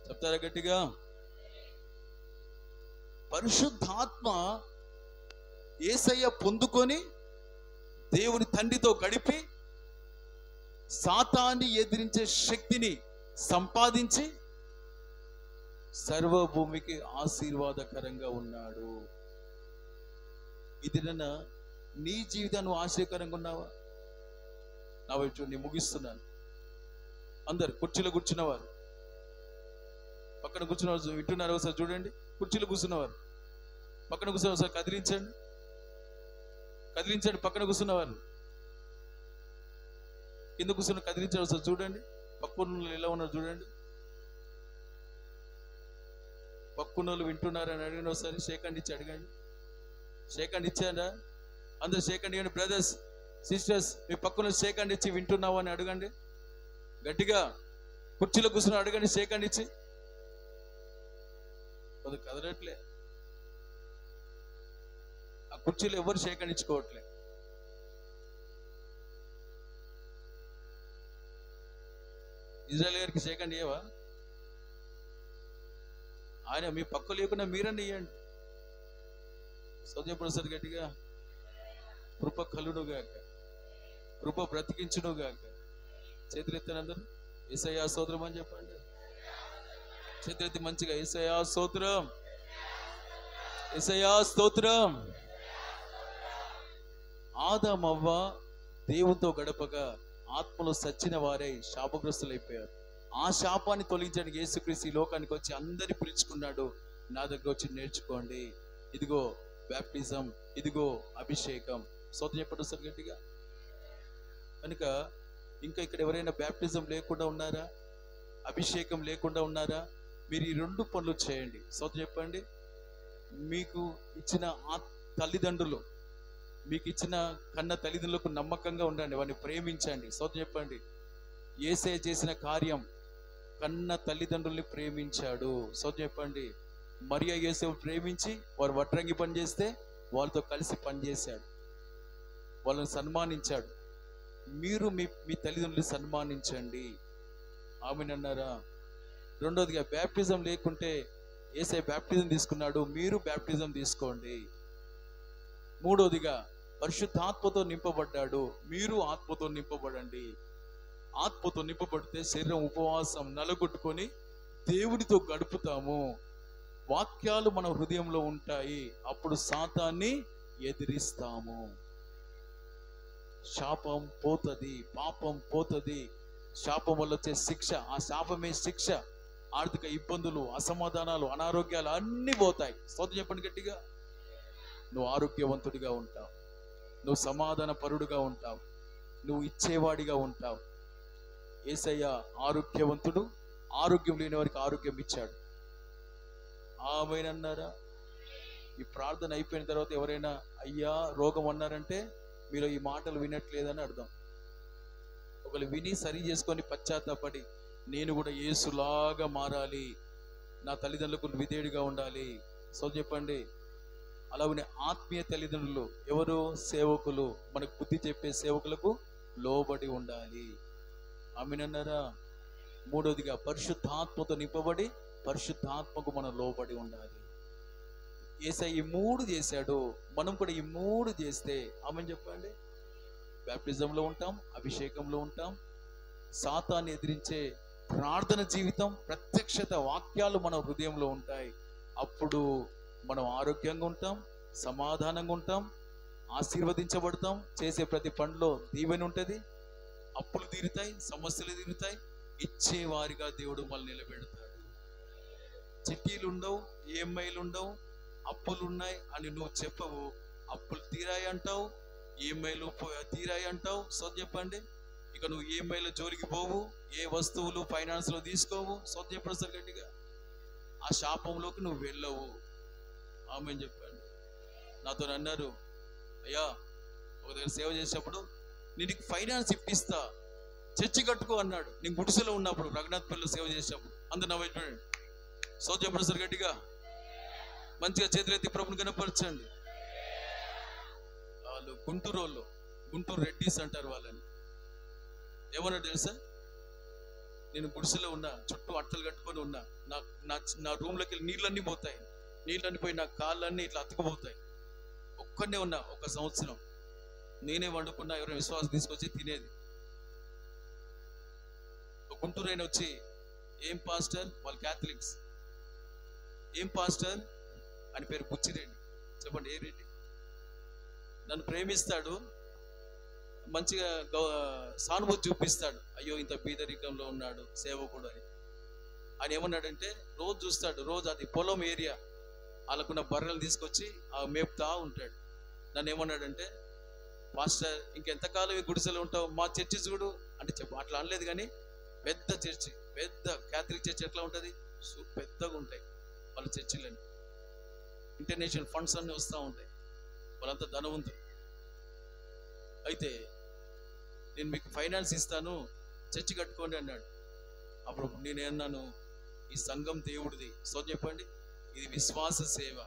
చెప్తారా గట్టిగా? పరిశుద్ధాత్మ యేసయ్య పొందుకొని దేవుని తండ్రితో గడిపి సాతాన్ని ఎదిరించే శక్తిని సంపాదించి సర్వభూమికి ఆశీర్వాదకరంగా ఉన్నాడు. ఇది నీ జీవితాన్ని ఆశ్చర్యకరంగా ఉన్నావా? నా వైపు చూడండి, ముగిస్తున్నాను. అందరు కుర్చీలో కూర్చున్నవారు, పక్కన కూర్చున్నవారు వింటున్నారు, ఒకసారి చూడండి. కుర్చీలో కూర్చున్నవారు, పక్కన కూర్చున్న ఒకసారి కదిలించండి. పక్కన కూర్చున్నవారు, కింద కూర్చున్న కదిలించండి, ఒకసారి చూడండి. పక్కన ఎలా ఉన్నారు చూడండి. పక్కన వాళ్ళు వింటున్నారని అడిగిన ఒకసారి షేక్ హ్యాండ్ ఇచ్చి అడగండి. షేక్ హ్యాండ్ ఇచ్చారా? అందరు షేక్ హ్యాండ్ ఇవ్వండి. బ్రదర్స్, సిస్టర్స్, మీ పక్కన షేక్ హ్యాండ్ ఇచ్చి వింటున్నావు అని అడగండి. గట్టిగా కుర్చీలో కూర్చుని అడగండి, షేక్ హ్యాండ్ ఇచ్చి. అది కదలట్లే, ఆ కుర్చీలో ఎవరు షేక్ హ్యాండ్ ఇచ్చుకోవట్లే. ఇజ్రాయల్ గారికి షేక్ హ్యాండ్ ఇయ్యవా? ఆయన మీ పక్క లేకుండా మీరన్నీ ఇవ్వండి. సౌజన్యప్రసాద్ గట్టిగా కృప కలుడుగాక, కృప బ్రతికించునుగాక. చేతులెత్తనందరూ యేసయ్యా స్తోత్రం అని చెప్పండి. చేతులెత్తి మంచిగా యేసయ్యా స్తోత్రం, యేసయ్యా స్తోత్రం. ఆదామవ్వ దేవునితో గడపగా ఆత్మలో సచ్చిన వారై శాపగ్రస్తులైపోయారు. ఆ శాపాన్ని తొలగించడానికి యేసుక్రీస్తు ఈ లోకానికి వచ్చి అందరిని పిలుచుకున్నాడు. నా దగ్గర వచ్చి నేర్చుకోండి. ఇదిగో బ్యాప్టిజం, ఇదిగో అభిషేకం. స్తోత్రం చెప్పండి సార్ గట్టిగా. కనుక ఇంకా ఇక్కడ ఎవరైనా బ్యాప్టిజం లేకుండా ఉన్నారా? అభిషేకం లేకుండా ఉన్నారా? మీరు ఈ 2 పనులు చేయండి. స్తోత్రం చెప్పండి. మీకు ఇచ్చిన తల్లిదండ్రులు, మీకు ఇచ్చిన కన్న తల్లిదండ్రులకు నమ్మకంగా ఉండండి, వారిని ప్రేమించండి. స్తోత్రం చెప్పండి. యేసయ్య చేసిన కార్యం, కన్న తల్లిదండ్రుల్ని ప్రేమించాడు. స్తోత్రం చెప్పండి. మరియా యేసేపుని ప్రేమించి వారు వడ్రంగి పని చేస్తే వాళ్ళతో కలిసి పనిచేశాడు, వాళ్ళని సన్మానించాడు. మీరు మీ తల్లిదండ్రులు సన్మానించండి. ఆమెనన్నారా? రెండోదిగా బ్యాప్టిజం లేకుంటే యేసయ్య బ్యాప్టిజం తీసుకున్నాడు, మీరు బ్యాప్టిజం తీసుకోండి. మూడోదిగా పరిశుద్ధాత్మతో నింపబడ్డాడు, మీరు ఆత్మతో నింపబడండి. ఆత్మతో నింపబడితే శరీరం ఉపవాసం నలగొట్టుకొని దేవుడితో గడుపుతాము. వాక్యాలు మన హృదయంలో ఉంటాయి. అప్పుడు సాతాన్ని ఎదిరిస్తాము. శాపం పోతుంది, పాపం పోతుంది. శాపం వల్ల వచ్చే శిక్ష, ఆ శాపమే శిక్ష. ఆర్థిక ఇబ్బందులు, అసమాధానాలు, అనారోగ్యాలు అన్నీ పోతాయి. స్తోత్రం చెప్పండి గట్టిగా. నువ్వు ఆరోగ్యవంతుడిగా ఉంటావు, నువ్వు సమాధాన పరుడుగా ఉంటావు, నువ్వు ఇచ్చేవాడిగా ఉంటావు. యేసయ్య ఆరోగ్యవంతుడు, ఆరోగ్యం లేని వారికి ఆరోగ్యం ఇచ్చాడు. ఆమేనన్నారా? ఈ ప్రార్థన అయిపోయిన తర్వాత ఎవరైనా అయ్యా రోగం అన్నారంటే మీరు ఈ మాటలు వినట్లేదని అర్థం. ఒకళ్ళు విని సరి చేసుకొని పశ్చాత్తాపడి నేను కూడా యేసులాగా మారాలి, నా తల్లిదండ్రులకు విధేయుడిగా ఉండాలి. సో చెప్పండి. అలాగనే ఆత్మీయ తల్లిదండ్రులు ఎవరు? సేవకులు. మనకు బుద్ధి చెప్పే సేవకులకు లోబడి ఉండాలి. ఆమేనన్నారా? మూడవదిగా పరిశుద్ధాత్మతో నింపబడి పరిశుద్ధాత్మకు మనం లోబడి ఉండాలి. యేసయ్య ఈ 3 చేశాడు, మనం కూడా ఈ 3 చేస్తే ఆమేన్ చెప్పండి. బ్యాప్టిజంలో ఉంటాం, అభిషేకంలో ఉంటాం, సాతాన్ని ఎదిరించే ప్రార్థన జీవితం, ప్రత్యక్షత వాక్యాలు మన హృదయంలో ఉంటాయి. అప్పుడు మనం ఆరోగ్యంగా ఉంటాం, సమాధానంగా ఉంటాం, ఆశీర్వదించబడతాం. చేసే ప్రతి పనిలో దీవెన ఉంటుంది, అప్పులు తీరుతాయి, సమస్యలు తీరుతాయి. ఇచ్చేవారిగా దేవుడు మనల్ని నిలబెడతాడు. చిట్టీలు ఉండవు, ఈఎంఐలు ఉండవు, అప్పులు ఉన్నాయి అని నువ్వు చెప్పవు. అప్పులు తీరాయి అంటావు, ఈఎంఐలు తీరాయి అంటావు. సో చెప్పండి. ఇక నువ్వు ఈఎంఐల జోలికి పోవు, ఏ వస్తువులు ఫైనాన్స్లో తీసుకోవు. సో చెప్పండి సార్ గట్టిగా. ఆ శాపంలోకి నువ్వు వెళ్ళవు. ఆమేన్ చెప్పండి. నాతో అన్నారు, అయ్యా ఒక దగ్గర సేవ చేసేటప్పుడు నీకు ఫైనాన్స్ ఇప్పిస్తా, చర్చి కట్టుకో అన్నాడు. నేను గుడిసెలో ఉన్నప్పుడు రఘునాథ్పల్లిలో సేవ చేసేటప్పుడు అందరు నవ్వండి. సో చెప్పండి సార్ గట్టిగా. మంచిగా చేతులెత్తి ప్రభుని కనపరచండి. వాళ్ళు గుంటూరు వాళ్ళు, గుంటూరు రెడ్డిస్ అంటారు వాళ్ళని. ఏమన్నా తెలుసా? నేను గుడిసెలో ఉన్నా, చుట్టూ అట్టలు కట్టుకొని ఉన్నా. నా రూమ్లోకి వెళ్ళి నీళ్ళన్నీ పోతాయి. నీళ్ళన్నీ పోయి నా కాళ్ళన్నీ ఇట్లా అతుకుపోతాయి. ఒక్కనే ఉన్నా 1 సంవత్సరం. నేనే వండుకున్నా, ఎవరైనా విశ్వాసం తీసుకొచ్చి తినేది. గుంటూరు అయిన వచ్చి, ఏం పాస్టర్? వాళ్ళు క్యాథలిక్స్. ఏం పాస్టర్ అని పేరు బుచ్చిరెడ్డి. చెప్పండి, ఏ రెడ్డి? నన్ను ప్రేమిస్తాడు, మంచిగా సానుభూతి చూపిస్తాడు. అయ్యో ఇంత బీదరికంలో ఉన్నాడు సేవకుడు అని. ఆయన ఏమన్నాడంటే రోజు చూస్తాడు, రోజు అది పొలం ఏరియా, వాళ్ళకున్న బర్రెలు తీసుకొచ్చి మేపుతా ఉంటాడు. నన్ను ఏమన్నాడంటే, పాస్టర్ ఇంకెంతకాలం ఈ గుడిసెలో ఉంటావు, మా చర్చి చూడు అంటే అట్లా అనలేదు కానీ పెద్ద చర్చి, పెద్ద క్యాథలిక్ చర్చి ఎట్లా ఉంటుంది, పెద్దగా ఉంటాయి వాళ్ళ చర్చిలని. ఇంటర్నేషనల్ ఫండ్స్ అన్నీ వస్తూ ఉంటాయి, వాళ్ళంతా ధనవంతులు. అయితే నేను మీకు ఫైనాన్స్ ఇస్తాను, చర్చి కట్టుకోండి అన్నాడు. అప్పుడు నేనేమన్నాను, ఈ సంఘం దేవుడిది. సో చెప్పండి, ఇది విశ్వాస సేవ.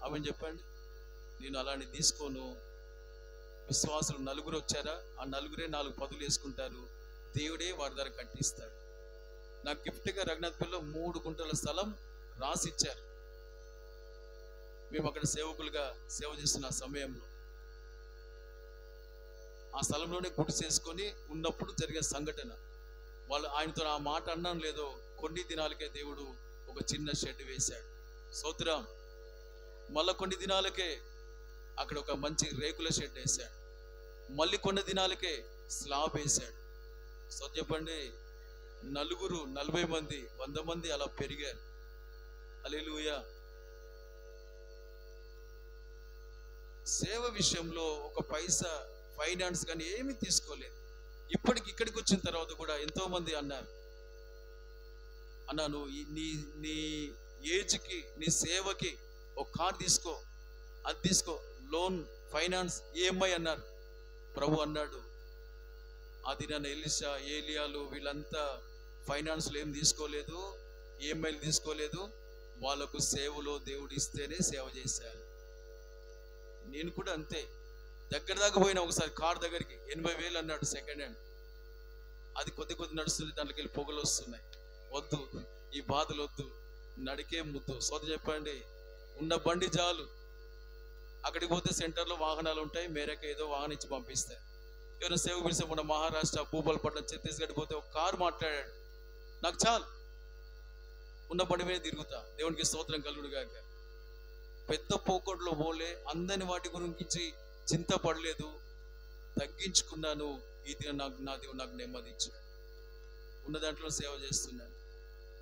అవని చెప్పండి. నేను అలాంటి తీసుకోను. విశ్వాసులు 4 వచ్చారా, ఆ 4 4 పదులు వేసుకుంటారు. దేవుడే వారి ద్వారా కట్టిస్తాడు. నాకు గిఫ్ట్గా రఘునాథ్పల్లిలో 3 గుంటల స్థలం రాసిచ్చారు. మేము అక్కడ సేవకులుగా సేవ చేస్తున్న సమయంలో ఆ స్థలంలోనే గుడిసేసుకొని ఉన్నప్పుడు జరిగే సంఘటన. వాళ్ళు ఆయనతో ఆ మాట అన్నాను లేదో, కొన్ని దినాలకే దేవుడు ఒక చిన్న షెడ్ వేశాడు. స్తోత్రం. మళ్ళీ కొన్ని దినాలకే అక్కడ ఒక మంచి రేకుల షెడ్ వేశాడు. మళ్ళీ కొన్ని దినాలకే స్లాబ్ వేశాడు. సో చెప్పండి, 4 40 మంది 100 మంది అలా పెరిగారు. హల్లెలూయా. సేవ విషయంలో ఒక పైసా ఫైనాన్స్ కానీ ఏమీ తీసుకోలేదు. ఇక్కడికి వచ్చిన తర్వాత కూడా ఎంతో మంది అన్నారు, అన్నాను నీ ఏజ్కి, నీ సేవకి ఒక కార్ తీసుకో, అది తీసుకో, లోన్ ఫైనాన్స్ ఈఎంఐ అన్నారు. ప్రభు అన్నాడు, అది నన్ను ఎలీషా, ఏలియాలు వీళ్ళంతా ఫైనాన్స్లో ఏం తీసుకోలేదు, ఈఎంఐలు తీసుకోలేదు. వాళ్ళకు సేవలో దేవుడు ఇస్తేనే సేవ చేశారు. నేను కూడా అంతే. దగ్గర దాకా పోయినా ఒకసారి కార్ దగ్గరికి 80,000 అన్నాడు సెకండ్ హ్యాండ్. అది కొద్ది నడుస్తుంది, దాంట్లోకి వెళ్ళి పొగలు వస్తున్నాయి. వద్దు, ఈ బాధలు వద్దు, నడికే ముద్దు. సోద చెప్పండి, ఉన్న బండి చాలు. అక్కడికి పోతే సెంటర్లో వాహనాలు ఉంటాయి, మేరకు ఏదో వాహనం ఇచ్చి పంపిస్తాయి. ఎవరైనా సేవ పిలిస్తే మన మహారాష్ట్ర, భూపాలపట్నం, ఛత్తీస్గఢ్ పోతే ఒక కారు మాట్లాడాడు, నాకు చాలు, ఉన్న పని మీద తిరుగుతా. దేవునికి స్తోత్రం కలుగును గాక. పెద్ద పోకట్లో పోలే, అందని వాటి గురించి చింతపడలేదు, తగ్గించుకున్నాను. ఇది నా దేవుడు నాకు నెమ్మది ఇచ్చాడు. ఉన్న దాంట్లో సేవ చేస్తున్నాను.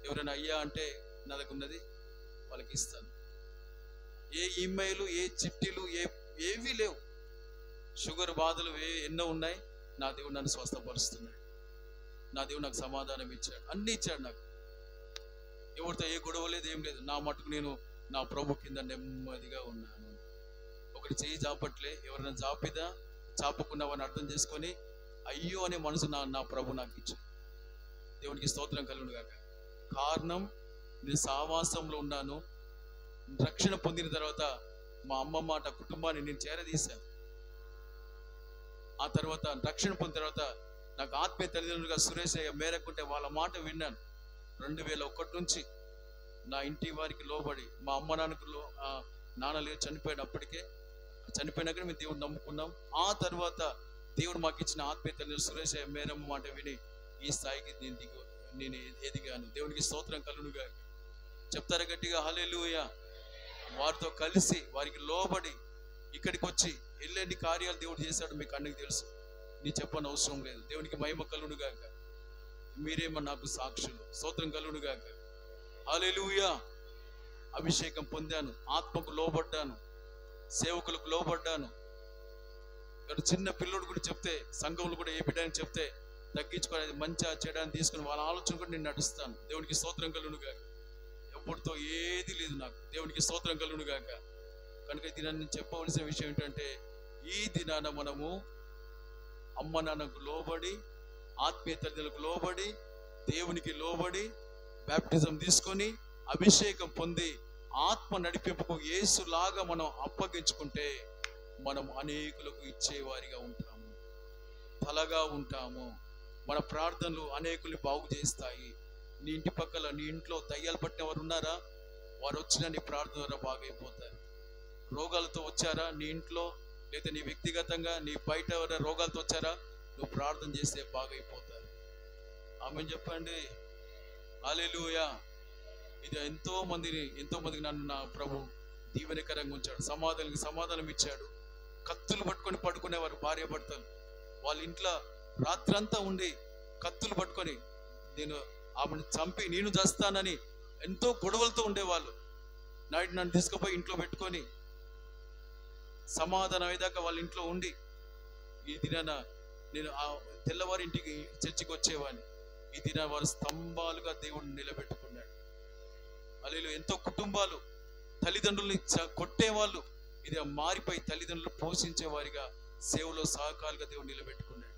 ఎవరైనా అయ్యా అంటే నా దగ్గర ఉన్నది వాళ్ళకి ఇస్తాను. ఏ ఈమెయిల్, ఏ చిట్టీలు ఏవీ లేవు. షుగర్ బాధలు ఎన్నో ఉన్నాయి. నా దేవుడు నన్ను స్వస్థపరుస్తున్నాడు. నా దేవుడు నాకు సమాధానం ఇచ్చాడు, అన్ని ఇచ్చాడు నాకు. ఎవరితో ఏ గొడవ లేదు, ఏం లేదు. నా మటుకు నేను నా ప్రభు కింద నెమ్మదిగా ఉన్నాను. ఒకటి చేయి చాపట్లే, ఎవరైనా చాపుకున్నావని అర్థం చేసుకొని అయ్యో అనే మనసు నా ప్రభు నాకు ఇచ్చాడు. దేవునికి స్తోత్రం కలుగును గాక. కారణం నేను సావాసంలో ఉన్నాను. రక్షణ పొందిన తర్వాత మా అమ్మ మాట కుటుంబాన్ని నేను చేరదీశాను. ఆ తర్వాత రక్షణ పొందిన తర్వాత నాకు ఆత్మీయ తల్లిదండ్రులుగా సురేష్ అయ్య మేరకుంటే వాళ్ళ మాట విన్నాను. 2001 నుంచి నా ఇంటి వారికి లోబడి, మా అమ్మ నాన్న లేరు, చనిపోయినప్పటికే, చనిపోయినాక మేము దేవుడు నమ్ముకున్నాం. ఆ తర్వాత దేవుడు మాకు ఇచ్చిన ఆత్మీయ తల్లిదండ్రులు సురేష్ అయ్య మేరమ్మ మాట విని ఈ స్థాయికి నేను ఎదిగాను. దేవునికి స్తోత్రం కలుగునుగా. చెప్తారా గట్టిగా హల్లెలూయా. వారితో కలిసి వారికి లోబడి ఇక్కడికి వచ్చి ఎల్లెన్ని కార్యాలు దేవుడు చేశాడు మీకు అన్నికి తెలుసు. నీ చెప్పని అవసరం లేదు. దేవునికి మహిమ కలుగునుగాక. మీరేమో నాకు సాక్షులు. స్తోత్రం కలుగునుగాక. హల్లెలూయా. అభిషేకం పొందాను, ఆత్మకు లోబడ్డాను, సేవకులకు లోబడ్డాను. చిన్న పిల్లోడు కూడా చెప్తే, సంఘంలో కూడా ఏ బిడ్డని చెప్తే తగ్గించుకోవాలి, మంచిగా చేయడానికి తీసుకుని వాళ్ళ ఆలోచన కూడా నేను నడుస్తాను. దేవునికి స్తోత్రం కలుగునుగాక. ఎప్పుడుతో ఏది లేదు నాకు. దేవునికి స్తోత్రం కలుగునుగాక. కనుక ఈ దినాన్ని చెప్పవలసిన విషయం ఏంటంటే, ఈ దినాన మనము అమ్మ నాన్నకు లోబడి, ఆత్మీయ తల్లిదండ్రులకు లోబడి, దేవునికి లోబడి, బాప్టిజం తీసుకొని, అభిషేకం పొంది, ఆత్మ నడిపింపుకు యేసులాగా మనం అప్పగించుకుంటే మనం అనేకులకు ఇచ్చేవారిగా ఉంటాము, తలగా ఉంటాము. మన ప్రార్థనలు అనేకుల్ని బాగు చేస్తాయి. నీ ఇంటి పక్కల, నీ ఇంట్లో దయ్యాలు పట్టిన వారు ఉన్నారా? వారు వచ్చిన నీ ప్రార్థన ద్వారా బాగైపోతారు. రోగాలతో వచ్చారా నీ ఇంట్లో, లేదా నీ వ్యక్తిగతంగా నీ బయట రోగాలతో వచ్చారా? నువ్వు ప్రార్థన చేస్తే బాగైపోతారు. ఆమె చెప్పండి హల్లెలూయా. ఇది ఎంతో మందికి నన్ను నా ప్రభు దీవెనకరంగా ఉంచాడు. సమాధానం ఇచ్చాడు. కత్తులు పట్టుకొని పడుకునేవారు భార్య భర్తలు. వాళ్ళ ఇంట్లో రాత్రంతా ఉండి కత్తులు పట్టుకొని నేను ఆమెను చంపి నేను చేస్తానని ఎంతో గొడవలతో ఉండేవాళ్ళు. నైట్ నన్ను తీసుకుపోయి ఇంట్లో పెట్టుకొని సమాధానం అయ్యేదాకా వాళ్ళ ఇంట్లో ఉండి, ఈ దినాన నేను ఆ తెల్లవారి ఇంటికి చర్చికి వచ్చేవాడిని. ఈ దిన వారు స్తంభాలుగా దేవుడిని నిలబెట్టుకున్నాడు. అలా ఎంతో కుటుంబాలు తల్లిదండ్రుల్ని కొట్టేవాళ్ళు ఇది మారిపోయి తల్లిదండ్రులు పోషించే వారిగా సేవలో సహకారులుగా దేవుడు నిలబెట్టుకున్నాడు.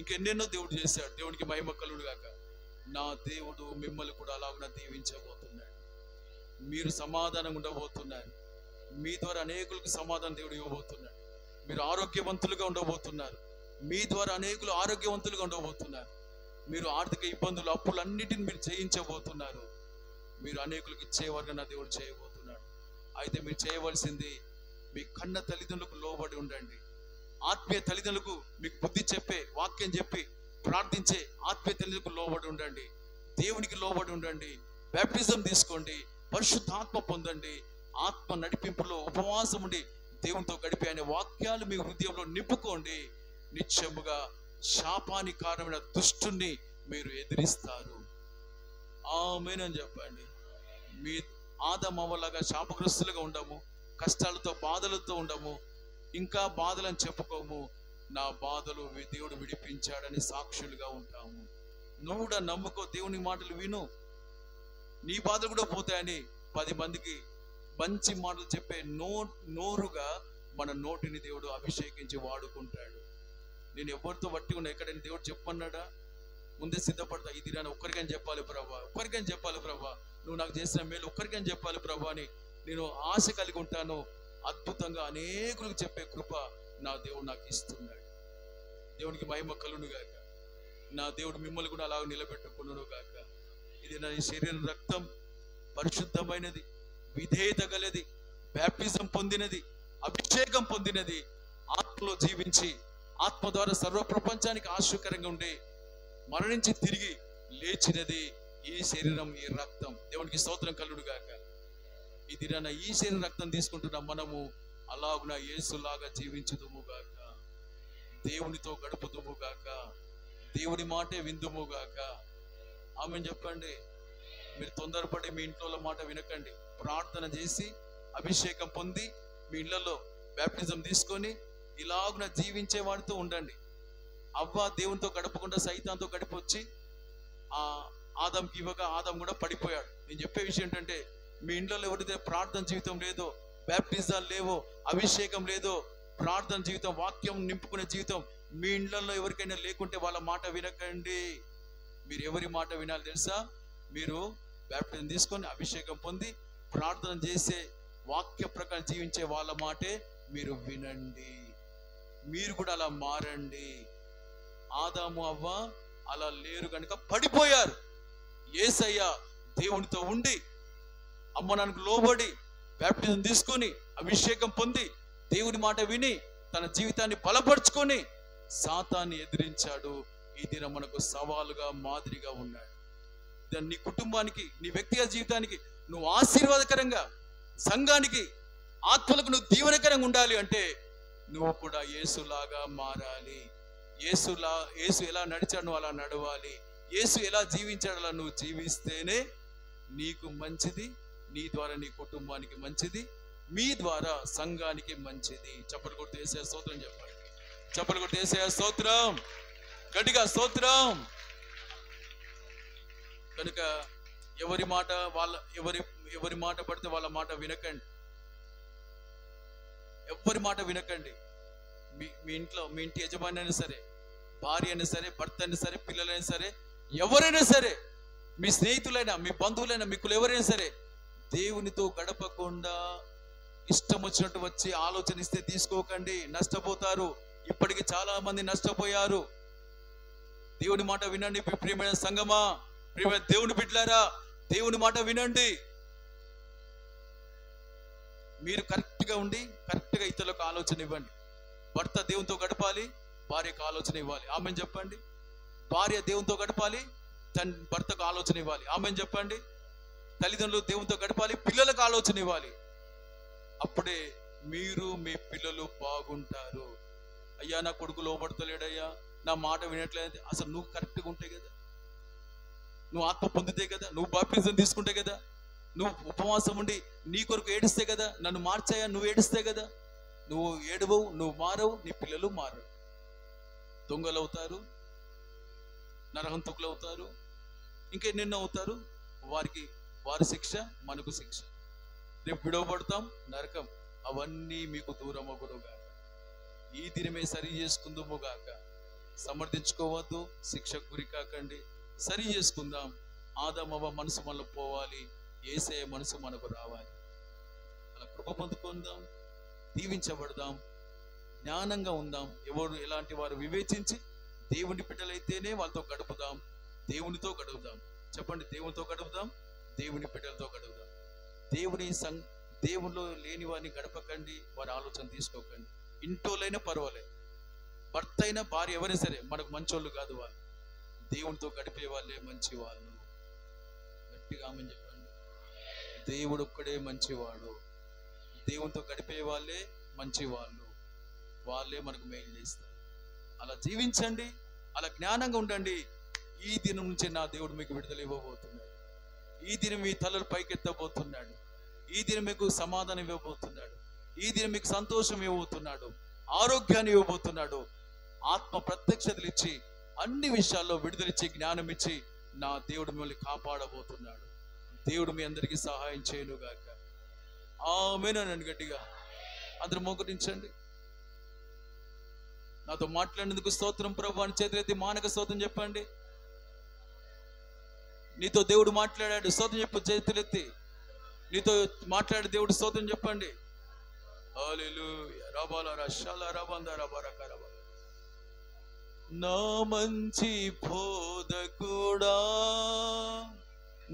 ఇంకెన్నెన్నో దేవుడు చేశాడు. దేవునికి మహిమ కలుగును గాక. నా దేవుడు మిమ్మల్ని కూడా అలాగున దీవించబోతున్నాడు. మీరు సమాధానం ఉండబోతున్నారు. మీ ద్వారా అనేకులకు సమాధానం దేవుడు ఇవ్వబోతున్నాడు. మీరు ఆరోగ్యవంతులుగా ఉండబోతున్నారు. మీ ద్వారా అనేకులు ఆరోగ్యవంతులుగా ఉండబోతున్నారు. మీరు ఆర్థిక ఇబ్బందులు, అప్పులన్నిటిని మీరు జయించబోతున్నారు. మీరు అనేకులకు ఇచ్చేవారుగా నా దేవుడు చేయబోతున్నాడు. అయితే మీరు చేయవలసింది, మీ కన్న తల్లిదండ్రులకు లోబడి ఉండండి. ఆత్మీయ తల్లిదండ్రులకు మీకు బుద్ధి చెప్పే, వాక్యం చెప్పి ప్రార్థించే ఆత్మీయ తల్లిదండ్రులకు లోబడి ఉండండి. దేవునికి లోబడి ఉండండి. బాప్టిజం తీసుకోండి, పరిశుద్ధాత్మ పొందండి. ఆత్మ నడిపింపులో ఉపవాసం ఉండి దేవునితో గడిపే అనే వాక్యాలు మీ హృదయంలో నింపుకోండి. నిత్యముగా శాపానికి కారణమైన దుష్టుని మీరు ఎదిరిస్తారు. ఆమేనని చెప్పండి. మీ ఆదమవ్వలాగా శాపగ్రస్తులుగా ఉండము, కష్టాలతో బాధలతో ఉండము, ఇంకా బాధలను చెప్పుకోము. నా బాధలు దేవుడు విడిపించాడని సాక్షులుగా ఉంటాము. నువ్వు కూడా నమ్ముకో, దేవుని మాటలు విను, నీ బాధలు కూడా పోతాయని 10 మందికి మంచి మాటలు చెప్పే నోరుగా మన నోటిని దేవుడు అభిషేకించి వాడుకుంటాడు. నేను ఎవరితో బట్టి ఉన్నా, ఎక్కడైనా దేవుడు చెప్పన్నాడా? ముందే సిద్ధపడతా. ఇది నేను ఒక్కరికని చెప్పాలి ప్రభా, ఒక్కరికని చెప్పాలి ప్రభా, నువ్వు నాకు చేసిన మేలు ఒక్కరికని చెప్పాలి ప్రభా అని నేను ఆశ కలిగి ఉంటాను. అద్భుతంగా అనేకులకు చెప్పే కృప నా దేవుడు నాకు ఇస్తున్నాడు. దేవునికి మహిమ కలుగును గాక. నా దేవుడు మిమ్మల్ని కూడా అలాగ నిలబెట్టుకున్నాను గాక. ఇది నా శరీరం రక్తం పరిశుద్ధమైనది, విధేయత గలది, బ్యాప్టిజం పొందినది, అభిషేకం పొందినది, ఆత్మలో జీవించి ఆత్మ ద్వారా సర్వ ప్రపంచానికి ఆశ్చర్యకరంగా ఉండి మరణించి తిరిగి లేచినది ఈ శరీరం, ఈ రక్తం. దేవునికి స్తోత్రం కలుగును గాక. ఈ దినాన ఈ శరీరం రక్తం తీసుకుంటున్న మనము అలాగున యేసులాగా జీవించుదుము గాక, దేవునితో గడుపుదుము గాక, దేవుని మాటే విందుము గాక. ఆమెను చెప్పండి. మీరు తొందరపడి మీ ఇంట్లో మాట వినకండి. ప్రార్థన చేసి అభిషేకం పొంది మీ ఇళ్లలో బ్యాప్టిజం తీసుకొని ఇలాగున జీవించే వాడితో ఉండండి. అవ్వ దేవునితో గడపకుండా సైతాన్తో గడిపొచ్చి ఆదాంకి ఇవ్వగా ఆదాం కూడా పడిపోయాడు. నేను చెప్పే విషయం ఏంటంటే, మీ ఇంట్లో ఎవరైతే ప్రార్థన జీవితం లేదో, బ్యాప్టిజాలు లేవో, అభిషేకం లేదో, ప్రార్థన జీవితం, వాక్యం నింపుకునే జీవితం మీ ఇండ్లలో ఎవరికైనా లేకుంటే వాళ్ళ మాట వినకండి. మీరు ఎవరి మాట వినాలి తెలుసా? మీరు బ్యాప్టిజం తీసుకొని అభిషేకం పొంది ప్రార్థన చేసే వాక్య ప్రకారం జీవించే వాళ్ళ మాటే మీరు వినండి. మీరు కూడా అలా మారండి. ఆదాము అవ్వ అలా లేరు కనుక పడిపోయారు. యేసయ్య దేవునితో ఉండి అమ్మ నాన్నకు లోబడి బ్యాప్టిజం తీసుకొని అభిషేకం పొంది దేవుని మాట విని తన జీవితాన్ని బలపరుచుకొని సాతాన్ని ఎదిరించాడు. ఈ దినం మనకు సవాలుగా మాదిరిగా ఉన్నాడు. నీ కుటుంబానికి, నీ వ్యక్తిగత జీవితానికి నువ్వు ఆశీర్వాదకరంగా, సంఘానికి, ఆత్మలకు నువ్వు దీవెనకరంగా ఉండాలి అంటే నువ్వు కూడా యేసులాగా మారాలి. యేసు ఎలా నడిచాడు నువ్వు అలా నడవాలి. యేసు ఎలా జీవించాడు అలా నువ్వు జీవిస్తేనే నీకు మంచిది, నీ ద్వారా నీ కుటుంబానికి మంచిది, మీ ద్వారా సంఘానికి మంచిది. చప్పలు కొట్టి యేసయ్య స్తోత్రం చెప్పండి. చప్పలు కొట్టి యేసయ్య స్తోత్రం, గట్టిగా స్తోత్రం. కనుక ఎవరి మాట పడితే వాళ్ళ మాట వినకండి. ఎవరి మాట వినకండి. మీ ఇంట్లో మీ ఇంటి యజమాని అయినా సరే, భార్య అయినా సరే, భర్త అయినా సరే, పిల్లలైనా సరే, ఎవరైనా సరే, మీ స్నేహితులైనా, మీ బంధువులైనా, మీకు ఎవరైనా సరే, దేవునితో గడపకుండా ఇష్టం వచ్చినట్టు వచ్చి ఆలోచన ఇస్తే తీసుకోకండి, నష్టపోతారు. ఇప్పటికి చాలా మంది నష్టపోయారు. దేవుని మాట వినండి. ప్రియమైన సంగమా, ప్రియమైన దేవుని బిడ్డలారా, దేవుని మాట వినండి. మీరు కరెక్ట్గా ఉండి కరెక్ట్గా ఇతరులకు ఆలోచన ఇవ్వండి. భర్త దేవునితో గడపాలి, భార్యకు ఆలోచన ఇవ్వాలి. ఆమెను చెప్పండి. భార్య దేవునితో గడపాలి, తన భర్తకు ఆలోచన ఇవ్వాలి. ఆమెను చెప్పండి. తల్లిదండ్రులు దేవునితో గడపాలి, పిల్లలకు ఆలోచన ఇవ్వాలి. అప్పుడే మీరు మీ పిల్లలు బాగుంటారు. అయ్యా నా కొడుకు లోపడతలేడయ్యా, నా మాట వినట్లేదు. అసలు నువ్వు కరెక్ట్గా ఉంటే కదా, నువ్వు ఆత్మ పొందితే కదా, నువ్వు బాప్టిజం తీసుకుంటే కదా, నువ్వు ఉపవాసం ఉండి నీ కొరకు ఏడిస్తే కదా, నన్ను మార్చాయా నువ్వు ఏడిస్తే కదా. నువ్వు ఏడవవు, నువ్వు మారవు, నీ పిల్లలు మారవు. దొంగలు అవుతారు, నరహంతకులు అవుతారు, ఇంకెన్నెన్నో అవుతారు. వారి శిక్ష మనకు శిక్ష. రేపు విడవబడతాం, నరకం. అవన్నీ మీకు దూరం అవ్వడుగాక. ఈ దినమే సరి చేసుకుందాము గాక. సమర్థించుకోవద్దు, శిక్షకు గురి కాకండి. సరి చేసుకుందాం. ఆదామవ్వ మనసు మనలో పోవాలి, యేసయ్య మనసు మనకు రావాలి. అలా కృప పొందుకుందాం, దీవించబడదాం, జ్ఞానంగా ఉందాం. ఎవరు ఎలాంటి వారు వివేచించి దేవుని బిడ్డలైతేనే వాళ్ళతో గడుపుదాం, దేవునితో గడుపుదాం. చెప్పండి, దేవునితో గడుపుదాం, దేవుని బిడ్డలతో గడుపుదాం. దేవునిలో లేని వారిని గడపకండి, వారి ఆలోచన తీసుకోకండి. ఇంటోలైనా పర్వాలేదు, భర్త అయినా భార్య ఎవరైనా సరే మనకు మంచోళ్ళు కాదు. వాళ్ళు దేవునితో గడిపే వాళ్ళే మంచి వాళ్ళు. గట్టిగా ఆమెను చెప్పండి. దేవుడు ఒక్కడే మంచివాడు. దేవునితో గడిపే వాళ్ళే మంచి వాళ్ళు. వాళ్ళే మనకు మేలు చేస్తారు. అలా జీవించండి, అలా జ్ఞానంగా ఉండండి. ఈ దినం నుంచే నా దేవుడు మీకు విడుదల ఇవ్వబోతున్నాడు. ఈ దినం మీ తలలు పైకెత్తబోతున్నాడు. ఈ దినం మీకు సమాధానం ఇవ్వబోతున్నాడు. ఈ దినం మీకు సంతోషం ఇవ్వబోతున్నాడు, ఆరోగ్యాన్ని ఇవ్వబోతున్నాడు, ఆత్మ ప్రత్యక్షతలు ఇచ్చి అన్ని విషయాల్లో విడుదలిచ్చి జ్ఞానం ఇచ్చి నా దేవుడు మిమ్మల్ని కాపాడబోతున్నాడు. దేవుడు మీ అందరికీ సహాయం చేయనుగాక. ఆమేన్. గట్టిగా అందరూ మోకరించండి. నాతో మాట్లాడినందుకు స్తోత్రం ప్రభు అని చేతులెత్తి మానక స్తోత్రం చెప్పండి. నీతో దేవుడు మాట్లాడాడు, స్తోత్రం చెప్పు. చేతులెత్తి నీతో మాట్లాడే దేవుడు స్తోత్రం చెప్పండి. హల్లెలూయా. రబాలరా షాలరాబందరా బరకరబా. నా మంచి బోధకుడా,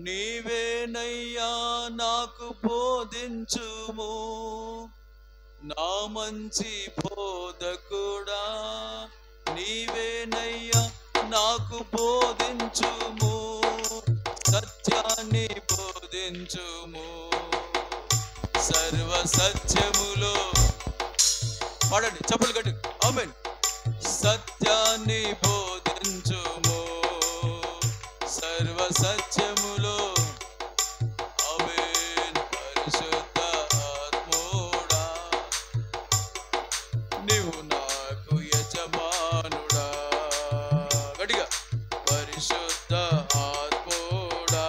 నీవేనయ్యా నాకు బోధించుము. నా మంచి బోధకుడా, బోధించుము, సత్యాన్ని బోధించుము. సర్వ సత్యములో పాడండి, చప్పులు కట్టు. ఆమేన్. సత్యాన్ని బోధించుము, సర్వ సత్యములో. ఆమేన్. పరిశుద్ధ ఆత్మోడా నీవు నాకు యజమానుడా. గట్టిగా, పరిశుద్ధ ఆత్మోడా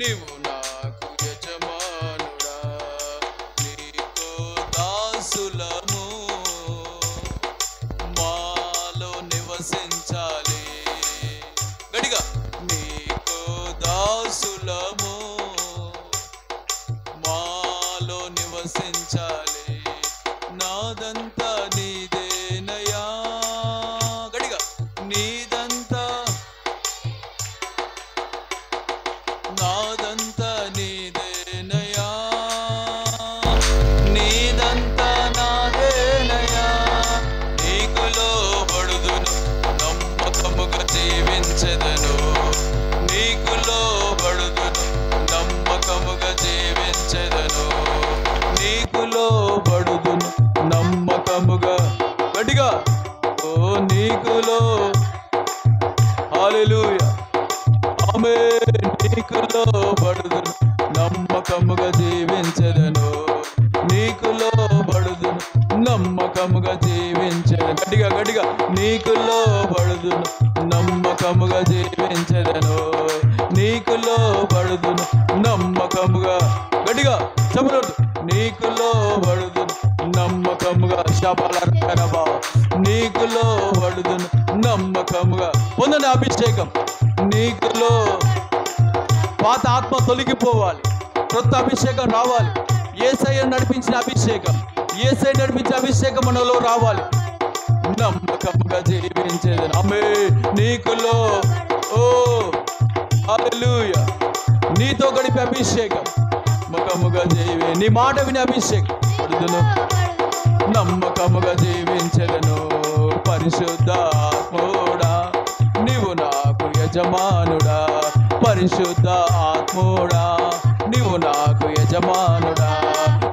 నీవు నాకు యజమానుడా. నీకు దాసులము, మాలో నివసించాలి. గట్టిగా, నీకు దాసులము, మాలో నివసించాలి. నాదంతా నీదేనయా. గట్టిగా, నీదంతా నాదంతా నీదేనయా, నీదంతా నాదేనయా. నీకు లోబడుదును, నమ్మకముగా జీవించెదను. నీకు లోబడుదును, నమ్మకముగా జీవించెదను. నీకు లోబడుదును, నమ్మకముగా. గట్టిగా, ఓ నీకులో. హల్లెలూయా. ఆమేన్. నీకు లోబడుదును, నమ్మకముగా జీవించెదను. నీకు లోబడుదును, నమ్మకముగా జీవించెదను. గట్టిగా గట్టిగా, నీకు లోబడుదును, నమ్మకముగా జీవించెదను. నీకు లోబడుదును, నమ్మకముగా. గట్టిగా చెప్పలేదు. నీకు లోబడుదును, నమ్మకముగా. శాపాలరకరబా. నీకు లోబడుదును, నమ్మకముగా. పొందని అభిషేకం. నీకులో పాత ఆత్మ తొలగిపోవాలి, కొత్త అభిషేకం రావాలి. యేసయ్య నడిపించిన అభిషేకం, యేసయ్య నడిపించిన అభిషేకం మనలో రావాలి. నమ్మకముగా జీవించేది. ఆమేన్. నీకులో ఓ హల్లెలూయా నీతో గడిపే అభిషేకం, నమ్మకముగా జీవి. నీ మాట వినే అభిషేకం. నమ్మకముగా జీవించెదను. పరిశుద్ధ ఆత్మోడా నీవు నాకు యజమానుడా. పరిశుద్ధ ఆత్మోడా నీవు నాకు యజమానుడా.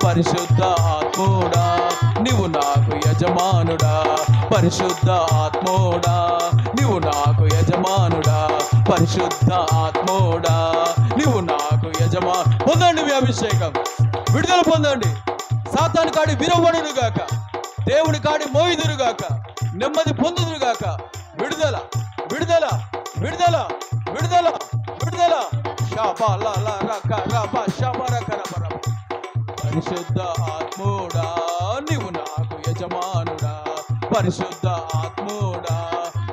పరిశుద్ధ ఆత్మోడా నీవు నాకు యజమానుడా. పరిశుద్ధ ఆత్మోడా నీవు నాకు యజమానుడా. పరిశుద్ధ ఆత్మోడా నీవు నాకు యజమా. పొందండి మీ అభిషేకం, విడుదల పొందండి. సాతాను కాడి విరవడునుగాక, దేవుని కాడి మోయిదురుగాక, నెమ్మది పొందుదురుగాక. విడుదల విడుదల విడుదల విడుదల విడుదల. పరిశుద్ధ ఆత్మోడా నీవు నాకు యజమానుడా. పరిశుద్ధ ఆత్మోడా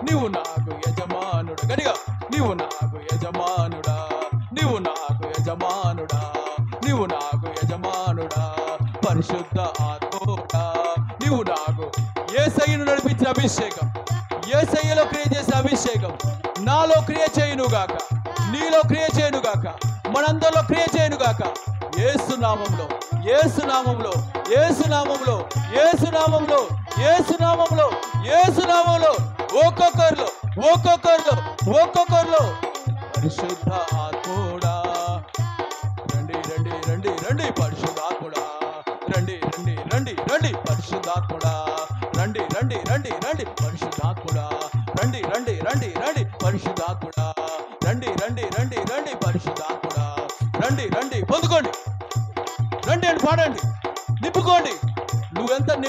నీవు నాకు యజమానుడా. గడిగా నీవు నాకు యజమానుడా. నీవు నాకు యజమానుడా. నీవు నాకు యజమానుడా. పరిశుద్ధ ఆత్మోడా నీవు నాకు. యేసయ్యను నడిపించిన అభిషేకం, యేసయ్యలో క్రియ చేసే అభిషేకం నాలో క్రియ చేయునుగాక, నీలో క్రియ చేయునుగాక, మనందరిలో క్రియ చేయునుగాక. యేసు నామములో, యేసు నామములో, యేసు నామములో, యేసు నామములో, యేసు నామములో, యేసు నామములో. ఒక్కొక్కరిలో ఒక్కొక్కరిలో ఒక్కొక్కరిలో. పరిశుద్ధ ఆత్మోడా రండి రండి రండి రండి. పరిశుద్ధాత్ముడా రండి రండి రండి రండి. పరిశుద్ధాత్ముడా రండి రండి రండి రండి. పరిశుద్ధాత్ముడా రండి రండి రండి రండి. పరిశుద్ధాత్ముడా రండి రండి రండి రండి. పరిశుద్ధాత్ముడా రండి రండి. పొందుకోండి, రండి అని పాడండి, నింపుకోండి.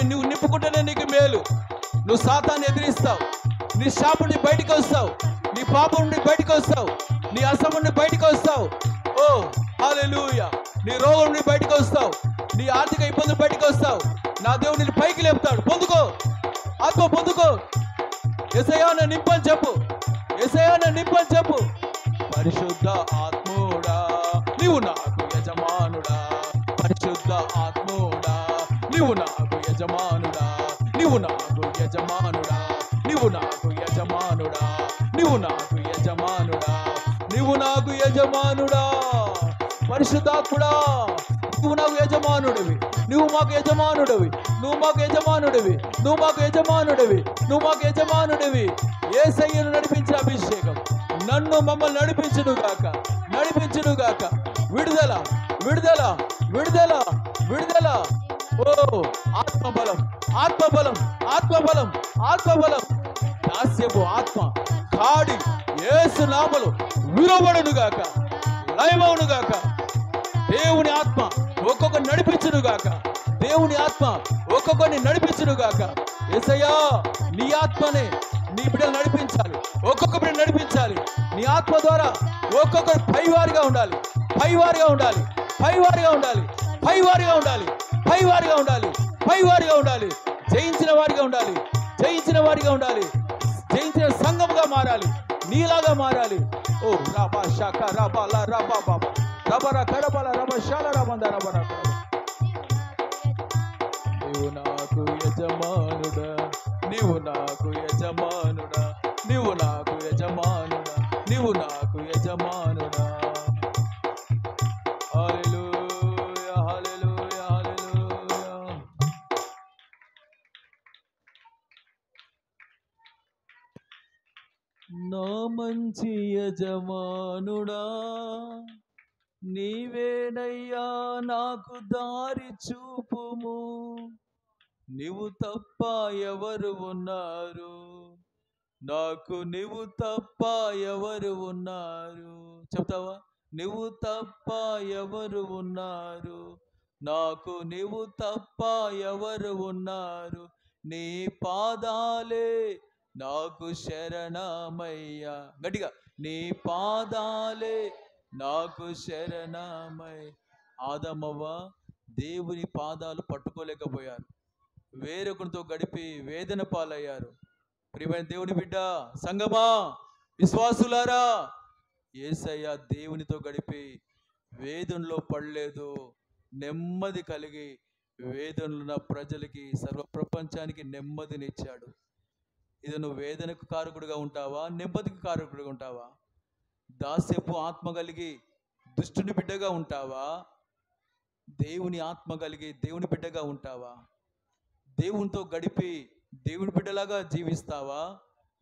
నువ్వు నింపుకుంటేనే నీకు మేలు. నువ్వు సాతాన్ని ఎదిరిస్తావు, నీ శాపం నుండి బయటికి వస్తావు, నీ పాపం నుండి బయటికి వస్తావు, నీ అసమం నుండి బయటికి వస్తావు. ఓ హల్లెలూయా. నీ రోగం నుండి బయటికి వస్తావు, నీ ఆర్థిక ఇబ్బందులు బయటికి వస్తావు. నా దేవుడు నిన్ను పైకి లేపుతాడు. పొందుకో, ఆత్మ పొందుకో. యేసయ్యను నింపని చెప్పు, యేసయ్యను నింపని చెప్పు. పరిశుద్ధ ఆత్మోడా నీవు నాకు యజమానుడా. పరిశుద్ధ ఆత్మోడా నీవు నాకు యజమానుడా. నీవు నాకు యజమానుడా. నీవు నాకు యజమానుడా. నీవు నాకు యజమానుడా. నీవు నాకు యజమానుడా. పరిశుద్ధాత్ముడా నువ్వు నాకు యజమానుడివి. నువ్వు మాకు యజమానుడివి. నువ్వు మాకు యజమానుడివి. నువ్వు మాకు యజమానుడివి. నువ్వు మాకు యజమానుడివి. యేసయ్యను నడిపించే అభిషేకం నన్ను మమ్మల్ని నడిపించును గాక. విడుదల విడుదల విడుదల విడుదల. ఓ ఆత్మబలం ఆత్మబలం ఆత్మబలం ఆత్మబలం. దాస్యపు ఆత్మ కాడి యేసు నామములో విరవడును గాక, లయమవును గాక. దేవుని ఆత్మ ఒక్కొక్కరిని నడిపించును గాక. దేవుని ఆత్మ ఒక్కొక్కరిని నడిపించును గాక. యేసయ్యా నీ ఆత్మనే నీ బిడ్డలు నడిపించాలి, ఒక్కొక్క బిడ్డ నడిపించాలి. నీ ఆత్మ ద్వారా ఒక్కొక్కరు పైవారిగా ఉండాలి, పైవారిగా ఉండాలి, పైవారిగా ఉండాలి, పైవారిగా ఉండాలి, పైవారిగా ఉండాలి, పైవారిగా ఉండాలి. జయించిన వారిగా ఉండాలి, జయించిన వారిగా ఉండాలి, జయించిన సంఘముగా మారాలి, నీలాగా మారాలి. ఓ రాబా శాఖ రాబాల రాబా బాబా రబరా కరబల రబ శాల రబంద రబరా. నీవు నాకు యజమానుడా, నీవు నాకు యజమానుడా, నీవు నాకు యజమానుడా, నీవు నాకు యజమానుడా. హల్లెలూయా హల్లెలూయా హల్లెలూయా. నా మంచి యజమానుడా, నీవేనయ్యా నాకు దారి చూపుము. నీవు తప్ప ఎవరు ఉన్నారు నాకు, నీవు తప్ప ఎవరు ఉన్నారు? చెప్తావా? నీవు తప్ప ఎవరు ఉన్నారు నాకు, నీవు తప్ప ఎవరు ఉన్నారు? నీ పాదాలే నాకు శరణమయ్యా. గట్టిగా, నీ పాదాలే నాకు శరణమై. ఆదమవ్వ దేవుని పాదాలు పట్టుకోలేకపోయారు, వేరొకరితో గడిపి వేదన పాలయ్యారు. ప్రియమైన దేవుని బిడ్డ, సంగమా, విశ్వాసులారా, యేసయ్య దేవునితో గడిపి వేదనలో పడలేదు, నెమ్మది కలిగి వేదనలున్న ప్రజలకి, సర్వ ప్రపంచానికి నెమ్మదినిచ్చాడు. ఇది నువ్వు వేదనకు కారకుడిగా ఉంటావా, నెమ్మదికి కారకుడిగా ఉంటావా? దాస్యపు ఆత్మ కలిగి దుష్టుని బిడ్డగా ఉంటావా, దేవుని ఆత్మ కలిగి దేవుని బిడ్డగా ఉంటావా? దేవునితో గడిపి దేవుని బిడ్డలాగా జీవిస్తావా,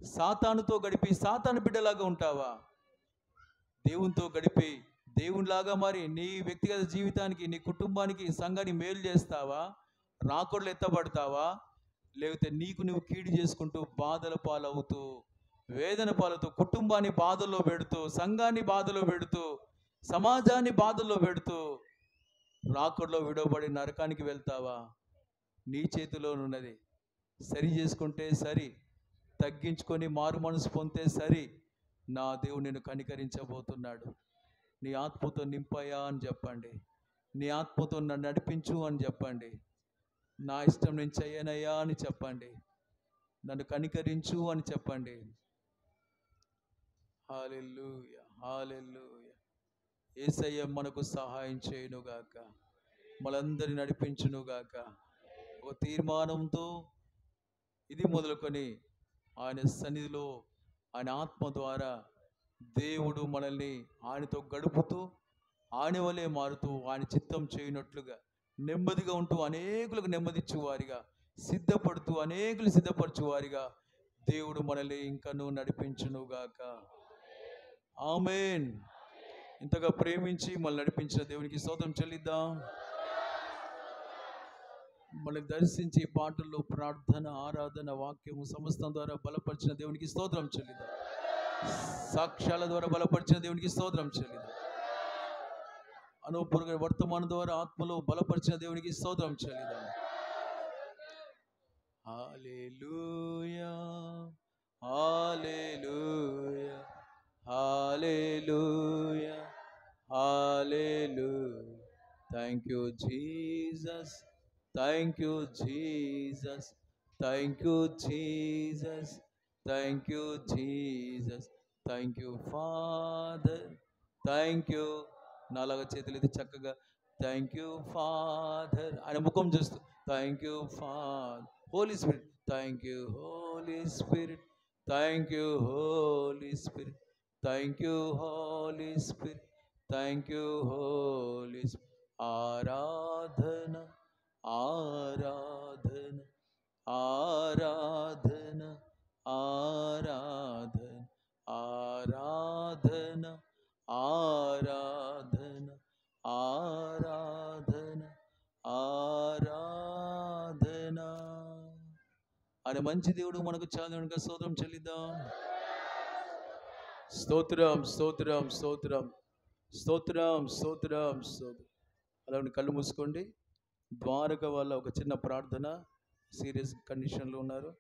సాతానుతో గడిపి సాతాను బిడ్డలాగా ఉంటావా? దేవునితో గడిపి దేవునిలాగా మరి నీ వ్యక్తిగత జీవితానికి, నీ కుటుంబానికి, సంఘానికి మేలు చేస్తావా, రాకొడలు ఎత్తబడతావా? లేకపోతే నీకు నువ్వు కీడు చేసుకుంటూ బాధల పాలవుతూ, వేదన పాలవుతూ, కుటుంబాన్ని బాధల్లో పెడుతూ, సంఘాన్ని బాధలో పెడుతూ, సమాజాన్ని బాధల్లో పెడుతూ రాకొడలో విడవబడి నరకానికి వెళ్తావా? నీ చేతిలోనున్నది. సరి చేసుకుంటే సరి, తగ్గించుకొని మారు మనసు పొందితే సరి. నా దేవుడు నిన్ను కనికరించబోతున్నాడు. నీ ఆత్మతో నింపయా అని చెప్పండి, నీ ఆత్మతో నన్ను నడిపించు అని చెప్పండి, నా ఇష్టం నేను చెయ్యనయ్యా అని చెప్పండి, నన్ను కనికరించు అని చెప్పండి. హల్లెలూయా హల్లెలూయా. యేసయ్య మనకు సహాయం చేయునుగాక, మనందరిని నడిపించునుగాక. ఒక తీర్మానంతో ఇది మొదలుకొని ఆయన సన్నిధిలో ఆయన ఆత్మ ద్వారా దేవుడు మనల్ని ఆయనతో గడుపుతూ, ఆయన వలె మారుతూ, ఆయన చిత్తం చేయనట్లుగా నెమ్మదిగా ఉంటూ, అనేకులకు నెమ్మదిచ్చువారిగా, సిద్ధపడుతూ అనేకులు సిద్ధపరచువారిగా దేవుడు మనల్ని ఇంకనూ నడిపించునుగాక. ఆమేన్. ఇంతగా ప్రేమించి మనల్ని నడిపించిన దేవునికి స్తోత్రం చెల్లిద్దాం. మనల్ని దర్శించి పాటల్లో ప్రార్థన, ఆరాధన, వాక్యము సమస్తం ద్వారా బలపరిచిన దేవునికి స్తోత్రం చెల్లిద్దాం. సాక్ష్యాల ద్వారా బలపరిచిన దేవునికి స్తోత్రం చెల్లిద్దాం. అనుపూర్వ వర్తమానం ద్వారా ఆత్మలో బలపరిచిన దేవునికి స్తోత్రం చెల్లిద్దాం. Hallelujah hallelujah hallelujah hallelujah. Thank you Jesus, thank you Jesus, thank you Jesus, thank you Jesus, thank you father, thank you. నాలాగా చేతులు ఇది చక్కగా థ్యాంక్ యూ ఫాదర్, ఆయన ముఖం చూస్తూ thank you father. Holy spirit, thank you holy spirit, thank you holy spirit, thank you holy spirit, thank you holy spirit. ఆరాధన ఆరాధన ఆరాధన ఆరాధన ఆరాధన ఆరాధన ఆరాధన. ఆయన మంచి దేవుడు, మనకు చాలా స్తోత్రం చెల్లిద్దాం. స్తోత్రం స్తోత్రం స్తోత్రం స్తోత్రం స్తోత్రం స్తోత్రం. అలాగే కళ్ళు మూసుకోండి. ద్వారక వల్ల ఒక చిన్న ప్రార్థన, సీరియస్ కండిషన్లో ఉన్నారు.